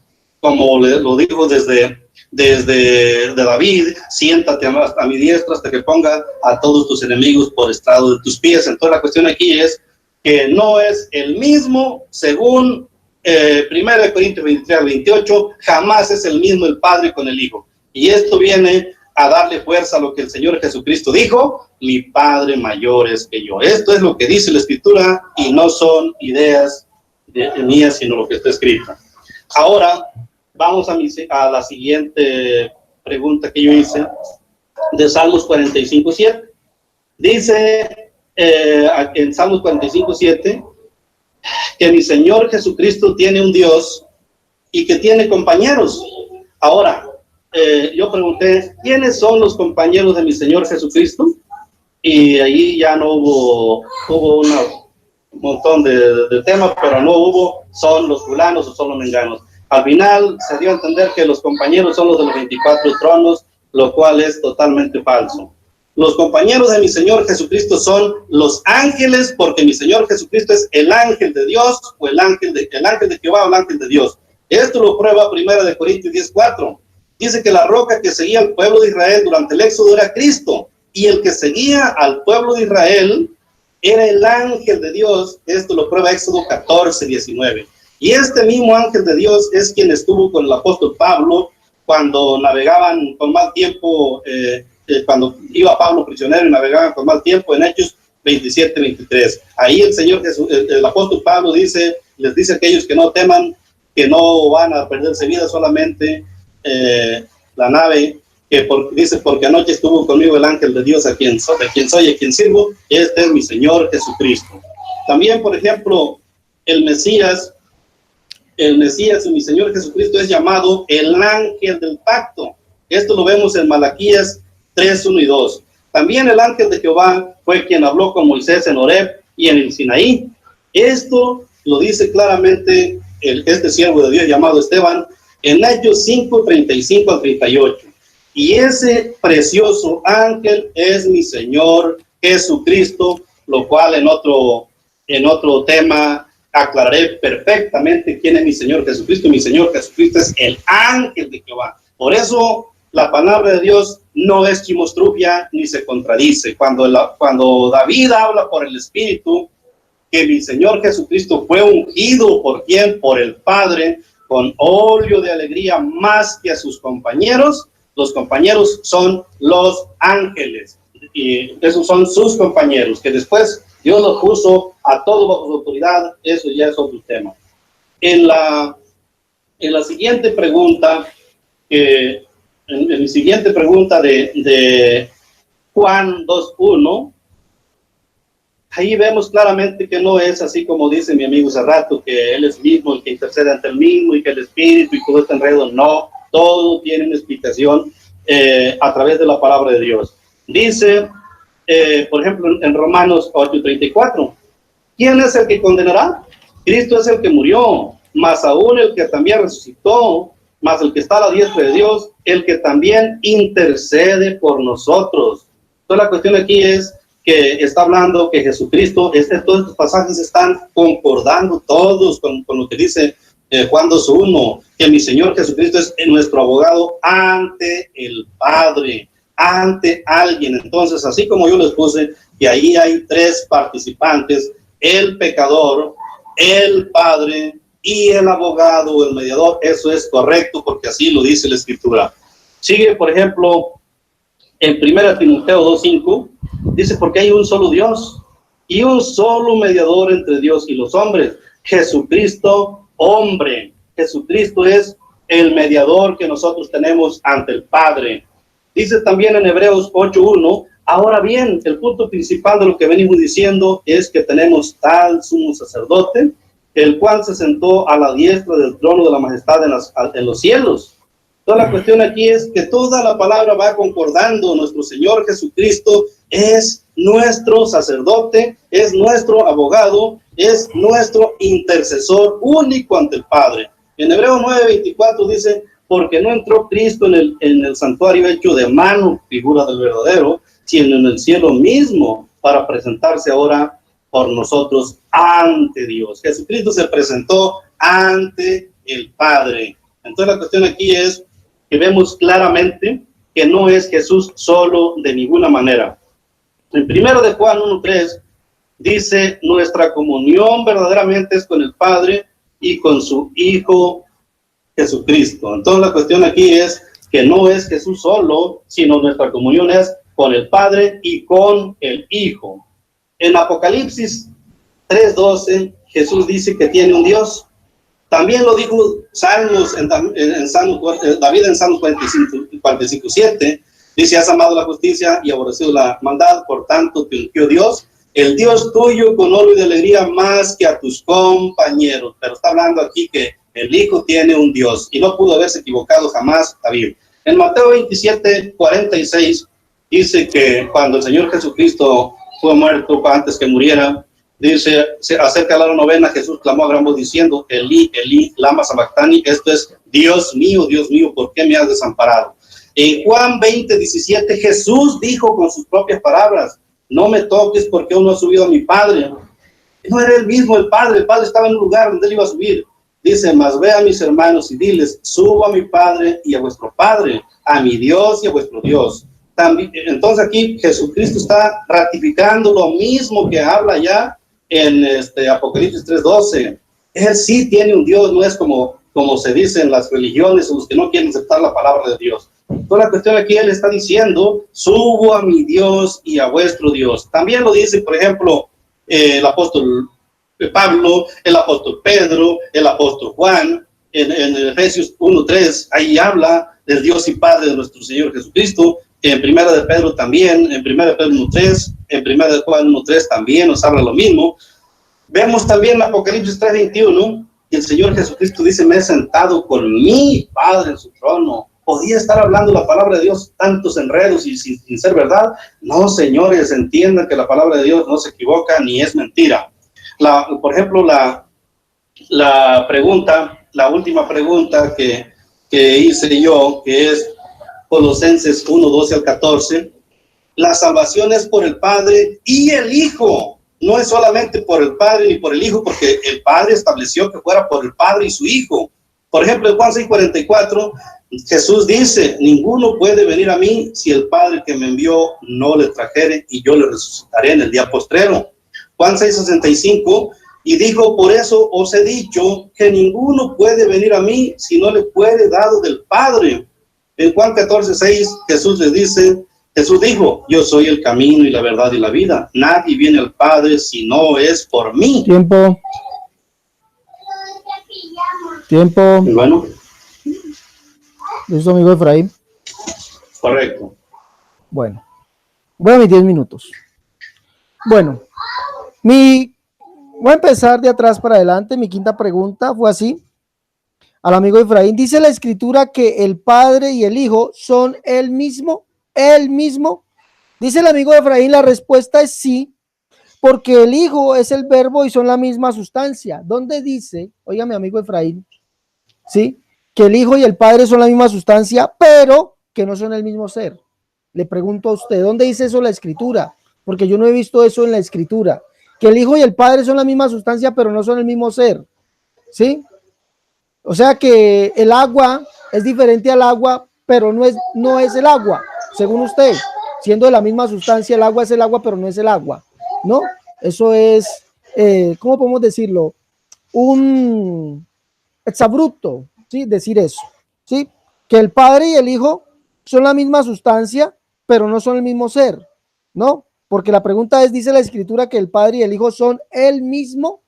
lo dijo desde David, siéntate a mi diestra hasta que ponga a todos tus enemigos por estrado de tus pies. Entonces la cuestión aquí es que no es el mismo, según 1 Corintios 23-28, jamás es el mismo el Padre con el Hijo. Y esto viene a darle fuerza a lo que el Señor Jesucristo dijo: mi Padre mayor es que yo. Esto es lo que dice la Escritura y no son ideas mías, sino lo que está escrito. Ahora vamos a la siguiente pregunta que yo hice, de Salmos 45:7. Dice en Salmos 45:7 que mi Señor Jesucristo tiene un Dios y que tiene compañeros. Ahora, yo pregunté, ¿quiénes son los compañeros de mi Señor Jesucristo? Y ahí ya no hubo un montón de temas, pero no hubo, son los fulanos o son los menganos. Al final se dio a entender que los compañeros son los de los 24 tronos, lo cual es totalmente falso. Los compañeros de mi Señor Jesucristo son los ángeles, porque mi Señor Jesucristo es el ángel de Dios, o el ángel de Jehová, o el ángel de Dios. Esto lo prueba 1 Corintios 10:4. dice que la roca que seguía al pueblo de Israel durante el éxodo era Cristo, y el que seguía al pueblo de Israel era el ángel de Dios. Esto lo prueba Éxodo 14, 19. Y este mismo ángel de Dios es quien estuvo con el apóstol Pablo cuando navegaban con mal tiempo, cuando iba Pablo prisionero y navegaban con mal tiempo, en Hechos 27, 23. Ahí el Señor Jesús, el apóstol Pablo les dice a aquellos que no teman, que no van a perderse vida, solamente la nave, dice, porque anoche estuvo conmigo el ángel de Dios, de quien soy y a quien sirvo, este es mi Señor Jesucristo. También, por ejemplo, el Mesías y mi Señor Jesucristo es llamado el ángel del pacto. Esto lo vemos en Malaquías 3, 1 y 2. También el ángel de Jehová fue quien habló con Moisés en Horeb y en el Sinaí. Esto lo dice claramente este siervo de Dios llamado Esteban en Hechos 5, 35 al 38. Y ese precioso ángel es mi Señor Jesucristo, lo cual en otro tema aclararé perfectamente quién es mi Señor Jesucristo. Mi Señor Jesucristo es el ángel de Jehová. Por eso la palabra de Dios no es chimostrufia ni se contradice. Cuando David habla por el Espíritu que mi Señor Jesucristo fue ungido ¿por quién? Por el Padre, con óleo de alegría más que a sus compañeros. Los compañeros son los ángeles, y esos son sus compañeros, que después Dios los puso a todos bajo su autoridad. Eso ya es otro tema. En la siguiente pregunta, en mi siguiente pregunta de Juan 2:1, ahí vemos claramente que no es así como dice mi amigo hace rato, que Él es mismo el que intercede ante el mismo y que el Espíritu y todo este enredo. No, todo tiene una explicación a través de la palabra de Dios. Dice, por ejemplo, en Romanos 8:34, ¿quién es el que condenará? Cristo es el que murió, más aún el que también resucitó, más el que está a la diestra de Dios, el que también intercede por nosotros. Entonces la cuestión aquí es que está hablando que Jesucristo, todos estos pasajes están concordando todos con lo que dice Juan 2:1, que mi Señor Jesucristo es nuestro abogado ante el Padre, ante alguien. Entonces, así como yo les puse que ahí hay tres participantes, el pecador, el Padre y el abogado o el mediador, eso es correcto porque así lo dice la Escritura. Sigue, por ejemplo, en 1 Timoteo 2:5, dice, porque hay un solo Dios y un solo mediador entre Dios y los hombres, Jesucristo hombre. Jesucristo es el mediador que nosotros tenemos ante el Padre. Dice también en Hebreos 8:1, ahora bien, el punto principal de lo que venimos diciendo es que tenemos tal sumo sacerdote, el cual se sentó a la diestra del trono de la majestad en los cielos. Toda la cuestión aquí es que toda la palabra va concordando. Nuestro Señor Jesucristo es nuestro sacerdote, es nuestro abogado, es nuestro intercesor único ante el Padre. En Hebreos 9:24 dice, porque no entró Cristo en el santuario hecho de mano, figura del verdadero, sino en el cielo mismo, para presentarse ahora por nosotros ante Dios. Jesucristo se presentó ante el Padre. Entonces la cuestión aquí es que vemos claramente que no es Jesús solo de ninguna manera. En 1 de Juan 1:3 dice, nuestra comunión verdaderamente es con el Padre y con su Hijo Jesucristo. Entonces la cuestión aquí es que no es Jesús solo, sino nuestra comunión es con el Padre y con el Hijo. En Apocalipsis 3:12, Jesús dice que tiene un Dios. También lo dijo David en Salmos 45:7. Dice, has amado la justicia y aborrecido la maldad, por tanto te ungió Dios, el Dios tuyo, con oro y de alegría más que a tus compañeros. Pero está hablando aquí que el Hijo tiene un Dios y no pudo haberse equivocado jamás David. En Mateo 27:46 dice que cuando el Señor Jesucristo fue muerto, antes que muriera, dice, acerca de la novena, Jesús clamó a gran voz diciendo, Elí, Elí, lama sabactani, esto es, Dios mío, ¿por qué me has desamparado? En Juan 20:17, Jesús dijo con sus propias palabras, no me toques porque aún no ha subido a mi Padre. No era él mismo el Padre estaba en un lugar donde él iba a subir. Dice, mas ve a mis hermanos y diles, subo a mi Padre y a vuestro Padre, a mi Dios y a vuestro Dios. También, entonces aquí Jesucristo está ratificando lo mismo que habla ya en Apocalipsis 3:12. Él sí tiene un Dios, no es como se dice en las religiones, los que no quieren aceptar la palabra de Dios. Toda la cuestión aquí, él está diciendo, subo a mi Dios y a vuestro Dios. También lo dice, por ejemplo, el apóstol Pablo, el apóstol Pedro, el apóstol Juan, en Efesios 1:3, ahí habla del Dios y Padre de nuestro Señor Jesucristo. En Primera de Pedro también, en Primera de Pedro 1:3, en Primera de Juan 1:3 también nos habla lo mismo. Vemos también en Apocalipsis 3:21, y el Señor Jesucristo dice, me he sentado con mi Padre en su trono. ¿Podía estar hablando la palabra de Dios tantos enredos y sin ser verdad? No, señores, entiendan que la palabra de Dios no se equivoca ni es mentira. Por ejemplo, la pregunta, la última pregunta que hice yo, que es Colosenses 1:12-14, la salvación es por el Padre y el Hijo. No es solamente por el Padre ni por el Hijo, porque el Padre estableció que fuera por el Padre y su Hijo. Por ejemplo, en Juan 6:44, Jesús dice, ninguno puede venir a mí si el Padre que me envió no le trajere, y yo le resucitaré en el día postrero. Juan 6:65, y dijo, por eso os he dicho que ninguno puede venir a mí si no le fuere dado del Padre. En Juan 14:6, Jesús dijo, yo soy el camino y la verdad y la vida. Nadie viene al Padre si no es por mí. Tiempo. Y bueno. ¿Listo, amigo Efraín? Correcto. Bueno, voy a mis 10 minutos. Bueno, voy a empezar de atrás para adelante. Mi quinta pregunta fue así. Al amigo Efraín, dice la escritura que el Padre y el Hijo son el mismo. Dice el amigo Efraín, la respuesta es sí, porque el Hijo es el verbo y son la misma sustancia. ¿Dónde dice, oiga mi amigo Efraín, sí, que el Hijo y el Padre son la misma sustancia, pero que no son el mismo ser? Le pregunto a usted, ¿dónde dice eso la escritura? Porque yo no he visto eso en la escritura, que el Hijo y el Padre son la misma sustancia, pero no son el mismo ser, ¿sí? O sea que el agua es diferente al agua, pero no es el agua, según usted. Siendo de la misma sustancia, el agua es el agua, pero no es el agua, ¿no? Eso es, ¿cómo podemos decirlo? Un exabrupto, ¿sí? Decir eso, ¿sí? Que el Padre y el Hijo son la misma sustancia, pero no son el mismo ser, ¿no? Porque la pregunta es, dice la escritura que el Padre y el Hijo son el mismo.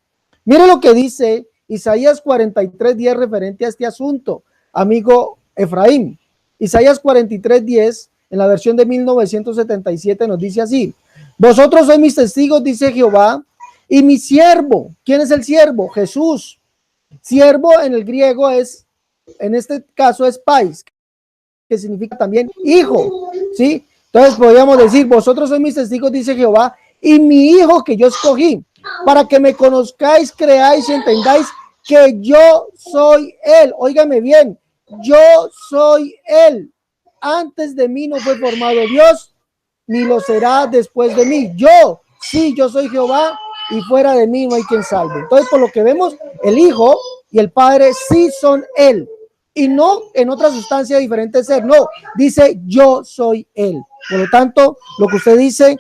Mire lo que dice Isaías 43:10 referente a este asunto, amigo Efraín. Isaías 43:10, en la versión de 1977, nos dice así: vosotros sois mis testigos, dice Jehová, y mi siervo. ¿Quién es el siervo? Jesús. Siervo en el griego es, en este caso es pais, que significa también hijo, ¿sí? Entonces podríamos decir, vosotros sois mis testigos, dice Jehová, y mi hijo que yo escogí, para que me conozcáis, creáis y entendáis que yo soy él. Óigame bien, yo soy él. Antes de mí no fue formado Dios, ni lo será después de mí. Yo soy Jehová, y fuera de mí no hay quien salve. Entonces, por lo que vemos, el Hijo y el Padre sí son él, y no en otra sustancia diferente de ser. No, dice yo soy él. Por lo tanto, lo que usted dice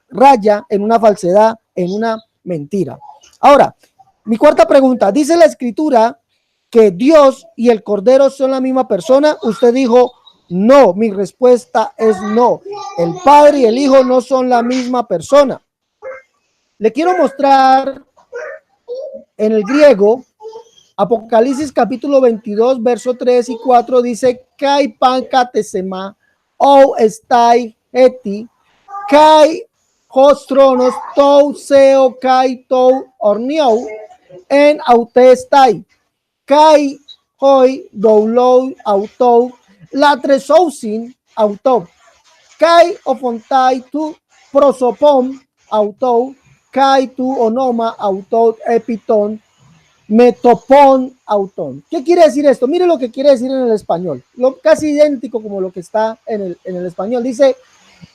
raya en una falsedad, en una mentira. Ahora, mi cuarta pregunta, dice la escritura que Dios y el Cordero son la misma persona. Usted dijo no. Mi respuesta es no. El Padre y el Hijo no son la misma persona. Le quiero mostrar en el griego, Apocalipsis capítulo 22, verso 3 y 4, dice, kai pancatesema, o estai eti, kai hos tronos, tou seo, kai tou orniou, en autestai, kai hoi doulou autou, latresousin autou, kai ofontai tu prosopom autou, kai tu onoma autou epiton, metopon auton. ¿Qué quiere decir esto? Mire lo que quiere decir en el español, casi idéntico como lo que está en el español. Dice,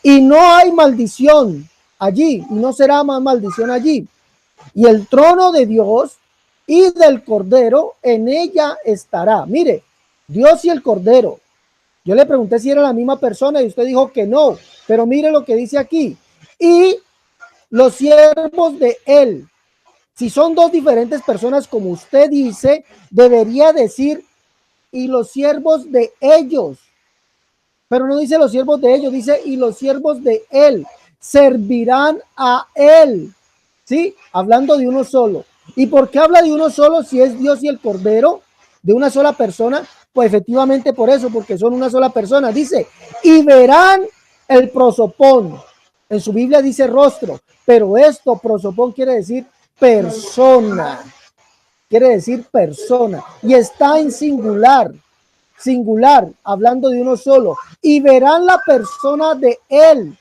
y no hay maldición allí, y no será más maldición allí. Y el trono de Dios y del Cordero, en ella estará. Mire, Dios y el Cordero. Yo le pregunté si era la misma persona y usted dijo que no, pero mire lo que dice aquí. Y los siervos de él. Si son dos diferentes personas, como usted dice, debería decir y los siervos de ellos. Pero no dice los siervos de ellos, dice y los siervos de él servirán a él. ¿Sí? Hablando de uno solo. ¿Y por qué habla de uno solo si es Dios y el Cordero? De una sola persona. Pues efectivamente por eso, porque son una sola persona. Dice, y verán el prosopón. En su Biblia dice rostro, pero esto, prosopón, quiere decir persona. Quiere decir persona. Y está en singular. Singular, hablando de uno solo. Y verán la persona de él.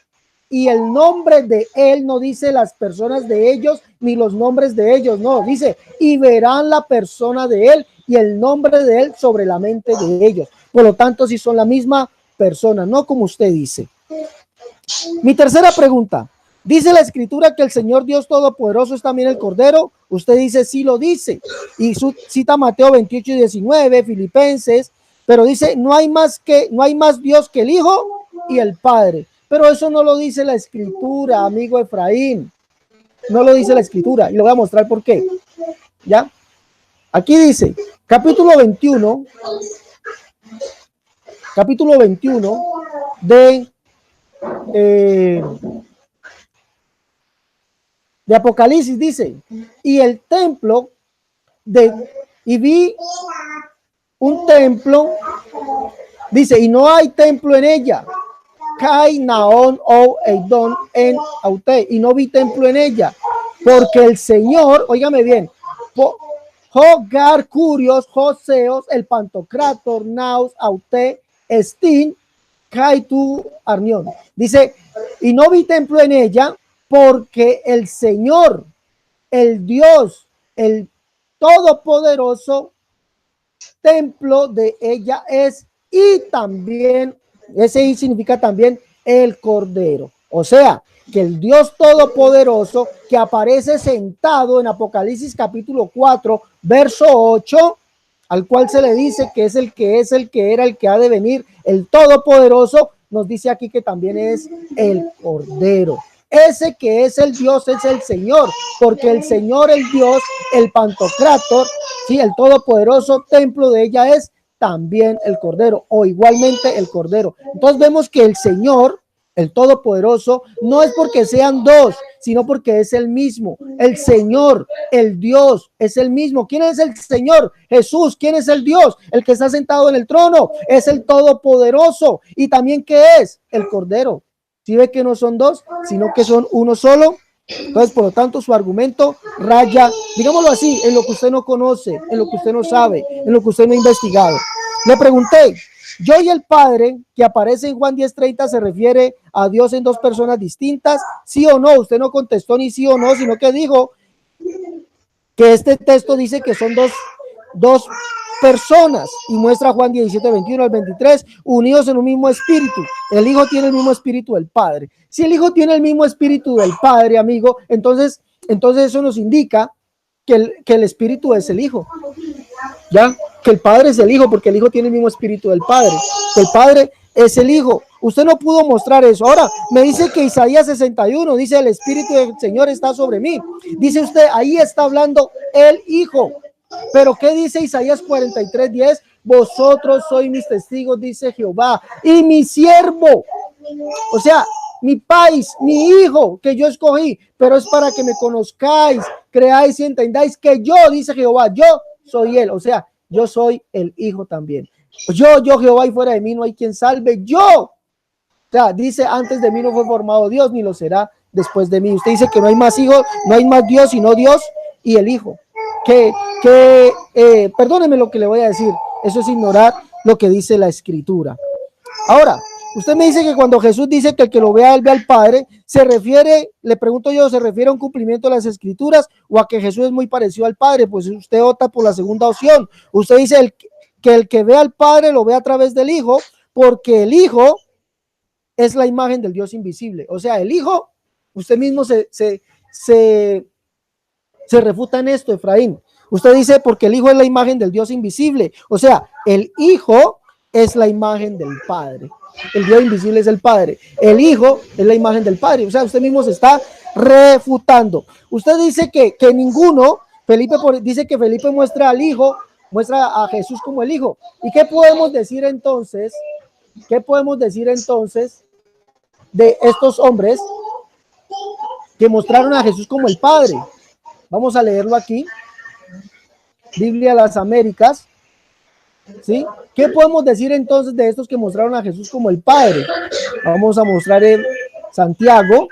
Y el nombre de él no dice las personas de ellos ni los nombres de ellos, no, dice y verán la persona de él y el nombre de él sobre la mente de ellos. Por lo tanto, si son la misma persona, no como usted dice. Mi tercera pregunta, ¿dice la escritura que el Señor Dios Todopoderoso es también el Cordero? Usted dice sí lo dice y cita Mateo 28 y 19, Filipenses, pero dice no hay más Dios que el Hijo y el Padre. Pero eso no lo dice la escritura, amigo Efraín. No lo dice la escritura. Y lo voy a mostrar por qué. ¿Ya? Aquí dice, capítulo 21 de Apocalipsis dice, y el templo y vi un templo, dice, y no hay templo en ella. Kai Naon o Eidon en Aute, y no vi templo en ella, porque el Señor, óigame bien, Hogar Curios, Joseos, el Pantocrator, Naus, Aute, Estin, Kai tu Arnión. Dice, y no vi templo en ella, porque el Señor, el Dios, el Todopoderoso, templo de ella es, y también ese I significa también el Cordero. O sea, que el Dios Todopoderoso que aparece sentado en Apocalipsis capítulo 4, verso 8, al cual se le dice que es, el que era, el que ha de venir, el Todopoderoso, nos dice aquí que también es el Cordero. Ese que es el Dios es el Señor, porque el Señor, el Dios, el Pantocrator, sí, el Todopoderoso, templo de ella es también el Cordero, o igualmente el Cordero. Entonces vemos que el Señor, el Todopoderoso, no es porque sean dos, sino porque es el mismo. El Señor, el Dios, es el mismo. ¿Quién es el Señor? Jesús. ¿Quién es el Dios? El que está sentado en el trono. Es el Todopoderoso. ¿Y también qué es? El Cordero. ¿Sí ve que no son dos, sino que son uno solo? Entonces, por lo tanto, su argumento raya, digámoslo así, en lo que usted no conoce, en lo que usted no sabe, en lo que usted no ha investigado. Le pregunté, yo y el Padre, que aparece en Juan 10:30, ¿se refiere a Dios en dos personas distintas? ¿Sí o no? Usted no contestó ni sí o no, sino que dijo que este texto dice que son dos personas, y muestra Juan 17:21 al 23, unidos en un mismo espíritu. El Hijo tiene el mismo espíritu del Padre. Si el Hijo tiene el mismo espíritu del Padre, amigo, entonces eso nos indica que el espíritu es el Hijo. Ya, que el Padre es el Hijo, porque el Hijo tiene el mismo espíritu del Padre. Que el Padre es el Hijo. Usted no pudo mostrar eso. Ahora me dice que Isaías 61 dice: el Espíritu del Señor está sobre mí. Dice usted, ahí está hablando el Hijo. Pero ¿qué dice Isaías 43:10? Vosotros sois mis testigos, dice Jehová, y mi siervo. O sea, mi país, mi hijo que yo escogí, pero es para que me conozcáis, creáis y entendáis que yo, dice Jehová, yo soy él. O sea, yo soy el Hijo también. Yo Jehová, y fuera de mí no hay quien salve. Yo. O sea, dice, antes de mí no fue formado Dios, ni lo será después de mí. Usted dice que no hay más hijos, no hay más Dios, sino Dios y el Hijo. Perdóneme lo que le voy a decir. Eso es ignorar lo que dice la Escritura. Ahora, usted me dice que cuando Jesús dice que el que lo vea, él ve al Padre, se refiere, le pregunto yo, ¿se refiere a un cumplimiento de las Escrituras o a que Jesús es muy parecido al Padre? Pues usted opta por la segunda opción. Usted dice que el que ve al Padre lo ve a través del Hijo, porque el Hijo es la imagen del Dios invisible. O sea, el Hijo, usted mismo se refuta en esto, Efraín. Usted dice, porque el Hijo es la imagen del Dios invisible. O sea, el Hijo es la imagen del Padre. El Dios invisible es el Padre. El Hijo es la imagen del Padre. O sea, usted mismo se está refutando. Usted dice que ninguno, dice que Felipe muestra al Hijo, muestra a Jesús como el Hijo. ¿Y qué podemos decir entonces? ¿Qué podemos decir entonces de estos hombres que mostraron a Jesús como el Padre? Vamos a leerlo aquí. Biblia de las Américas. ¿Sí? ¿Qué podemos decir entonces de estos que mostraron a Jesús como el Padre? Vamos a mostrar en Santiago.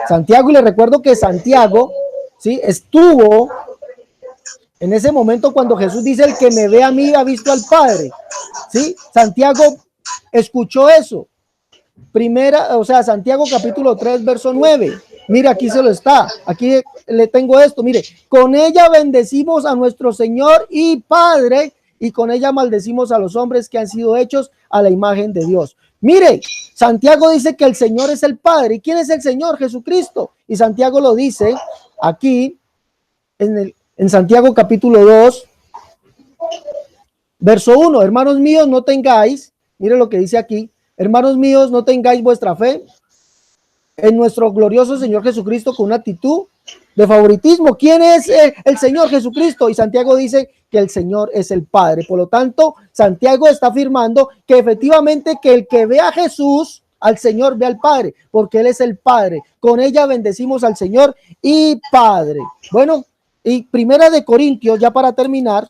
Santiago, y le recuerdo que Santiago, ¿sí?, estuvo en ese momento cuando Jesús dice: el que me ve a mí ha visto al Padre. ¿Sí? Santiago escuchó eso. Santiago capítulo 3, verso 9. Mire, aquí se lo está. Aquí le tengo esto. Mire, con ella bendecimos a nuestro Señor y Padre, y con ella maldecimos a los hombres que han sido hechos a la imagen de Dios. Mire, Santiago dice que el Señor es el Padre. ¿Y quién es el Señor? Jesucristo. Y Santiago lo dice aquí en Santiago capítulo 2, verso 1. Hermanos míos, no tengáis, mire lo que dice aquí: hermanos míos, no tengáis vuestra fe en nuestro glorioso Señor Jesucristo con una actitud de favoritismo. ¿Quién es el Señor Jesucristo? Y Santiago dice que el Señor es el Padre. Por lo tanto, Santiago está afirmando que efectivamente que el que ve a Jesús, al Señor, ve al Padre, porque Él es el Padre. Con ella bendecimos al Señor y Padre. Bueno, y Primera de Corintios, ya para terminar,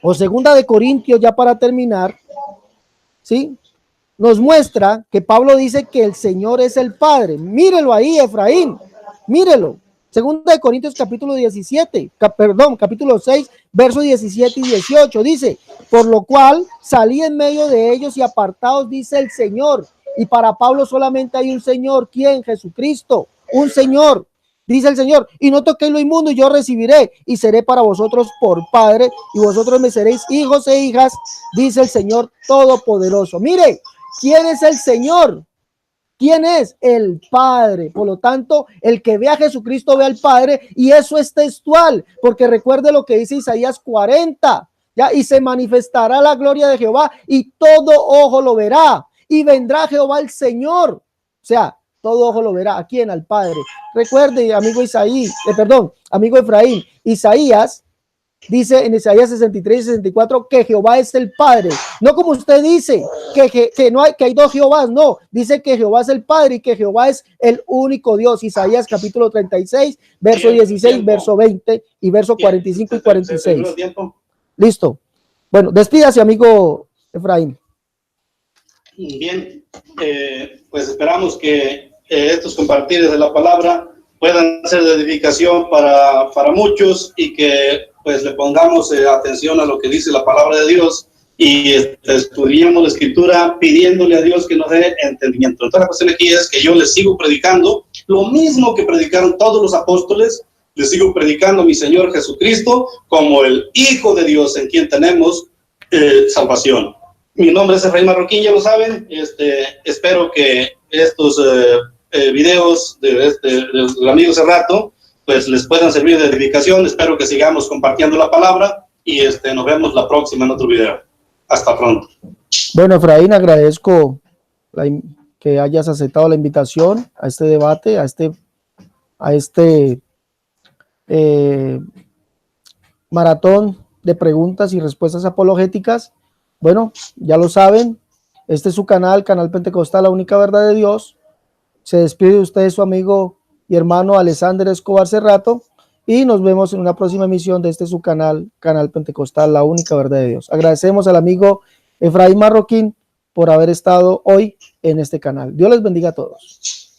o Segunda de Corintios, ya para terminar, ¿sí?, nos muestra que Pablo dice que el Señor es el Padre. Mírelo ahí, Efraín, mírelo. Segunda de Corintios capítulo 6, versos 17 y 18, dice: por lo cual salí en medio de ellos y apartados, dice el Señor. Y para Pablo solamente hay un Señor. ¿Quién? Jesucristo, un Señor. Dice el Señor: y no toquéis lo inmundo, y yo recibiré, y seré para vosotros por Padre, y vosotros me seréis hijos e hijas, dice el Señor Todopoderoso. Mire, ¿quién es el Señor? ¿Quién es? El Padre. Por lo tanto, el que ve a Jesucristo ve al Padre, y eso es textual, porque recuerde lo que dice Isaías 40, ¿ya? Y se manifestará la gloria de Jehová, y todo ojo lo verá, y vendrá Jehová el Señor. O sea, todo ojo lo verá. ¿A quién? Al Padre. Recuerde, amigo amigo Efraín, Isaías dice en Isaías 63 y 64 que Jehová es el Padre. No como usted dice, que no hay, que hay dos Jehovás. No, dice que Jehová es el Padre y que Jehová es el único Dios. Isaías capítulo 36, verso 16, verso 20 y verso 45 y 46. Listo. Bueno, despídase, amigo Efraín. Bien, pues esperamos que estos compartires de la palabra puedan ser de edificación para muchos, y que pues le pongamos atención a lo que dice la palabra de Dios, y estudiemos la escritura pidiéndole a Dios que nos dé entendimiento. Entonces la cuestión aquí es que yo les sigo predicando lo mismo que predicaron todos los apóstoles. Les sigo predicando a mi Señor Jesucristo como el Hijo de Dios, en quien tenemos salvación. Mi nombre es Efraín Marroquín, ya lo saben. Espero que estos videos del amigo Cerrato pues les puedan servir de edificación. Espero que sigamos compartiendo la palabra, y nos vemos la próxima en otro video. Hasta pronto. Bueno, Efraín, agradezco que hayas aceptado la invitación a este debate, a este maratón de preguntas y respuestas apologéticas. Bueno, ya lo saben, este es su canal Pentecostal, la única verdad de Dios. Se despide de usted su amigo y hermano Alexander Escobar Cerrato, y nos vemos en una próxima emisión de su canal Pentecostal, la única verdad de Dios. Agradecemos al amigo Efraín Marroquín por haber estado hoy en este canal. Dios les bendiga a todos.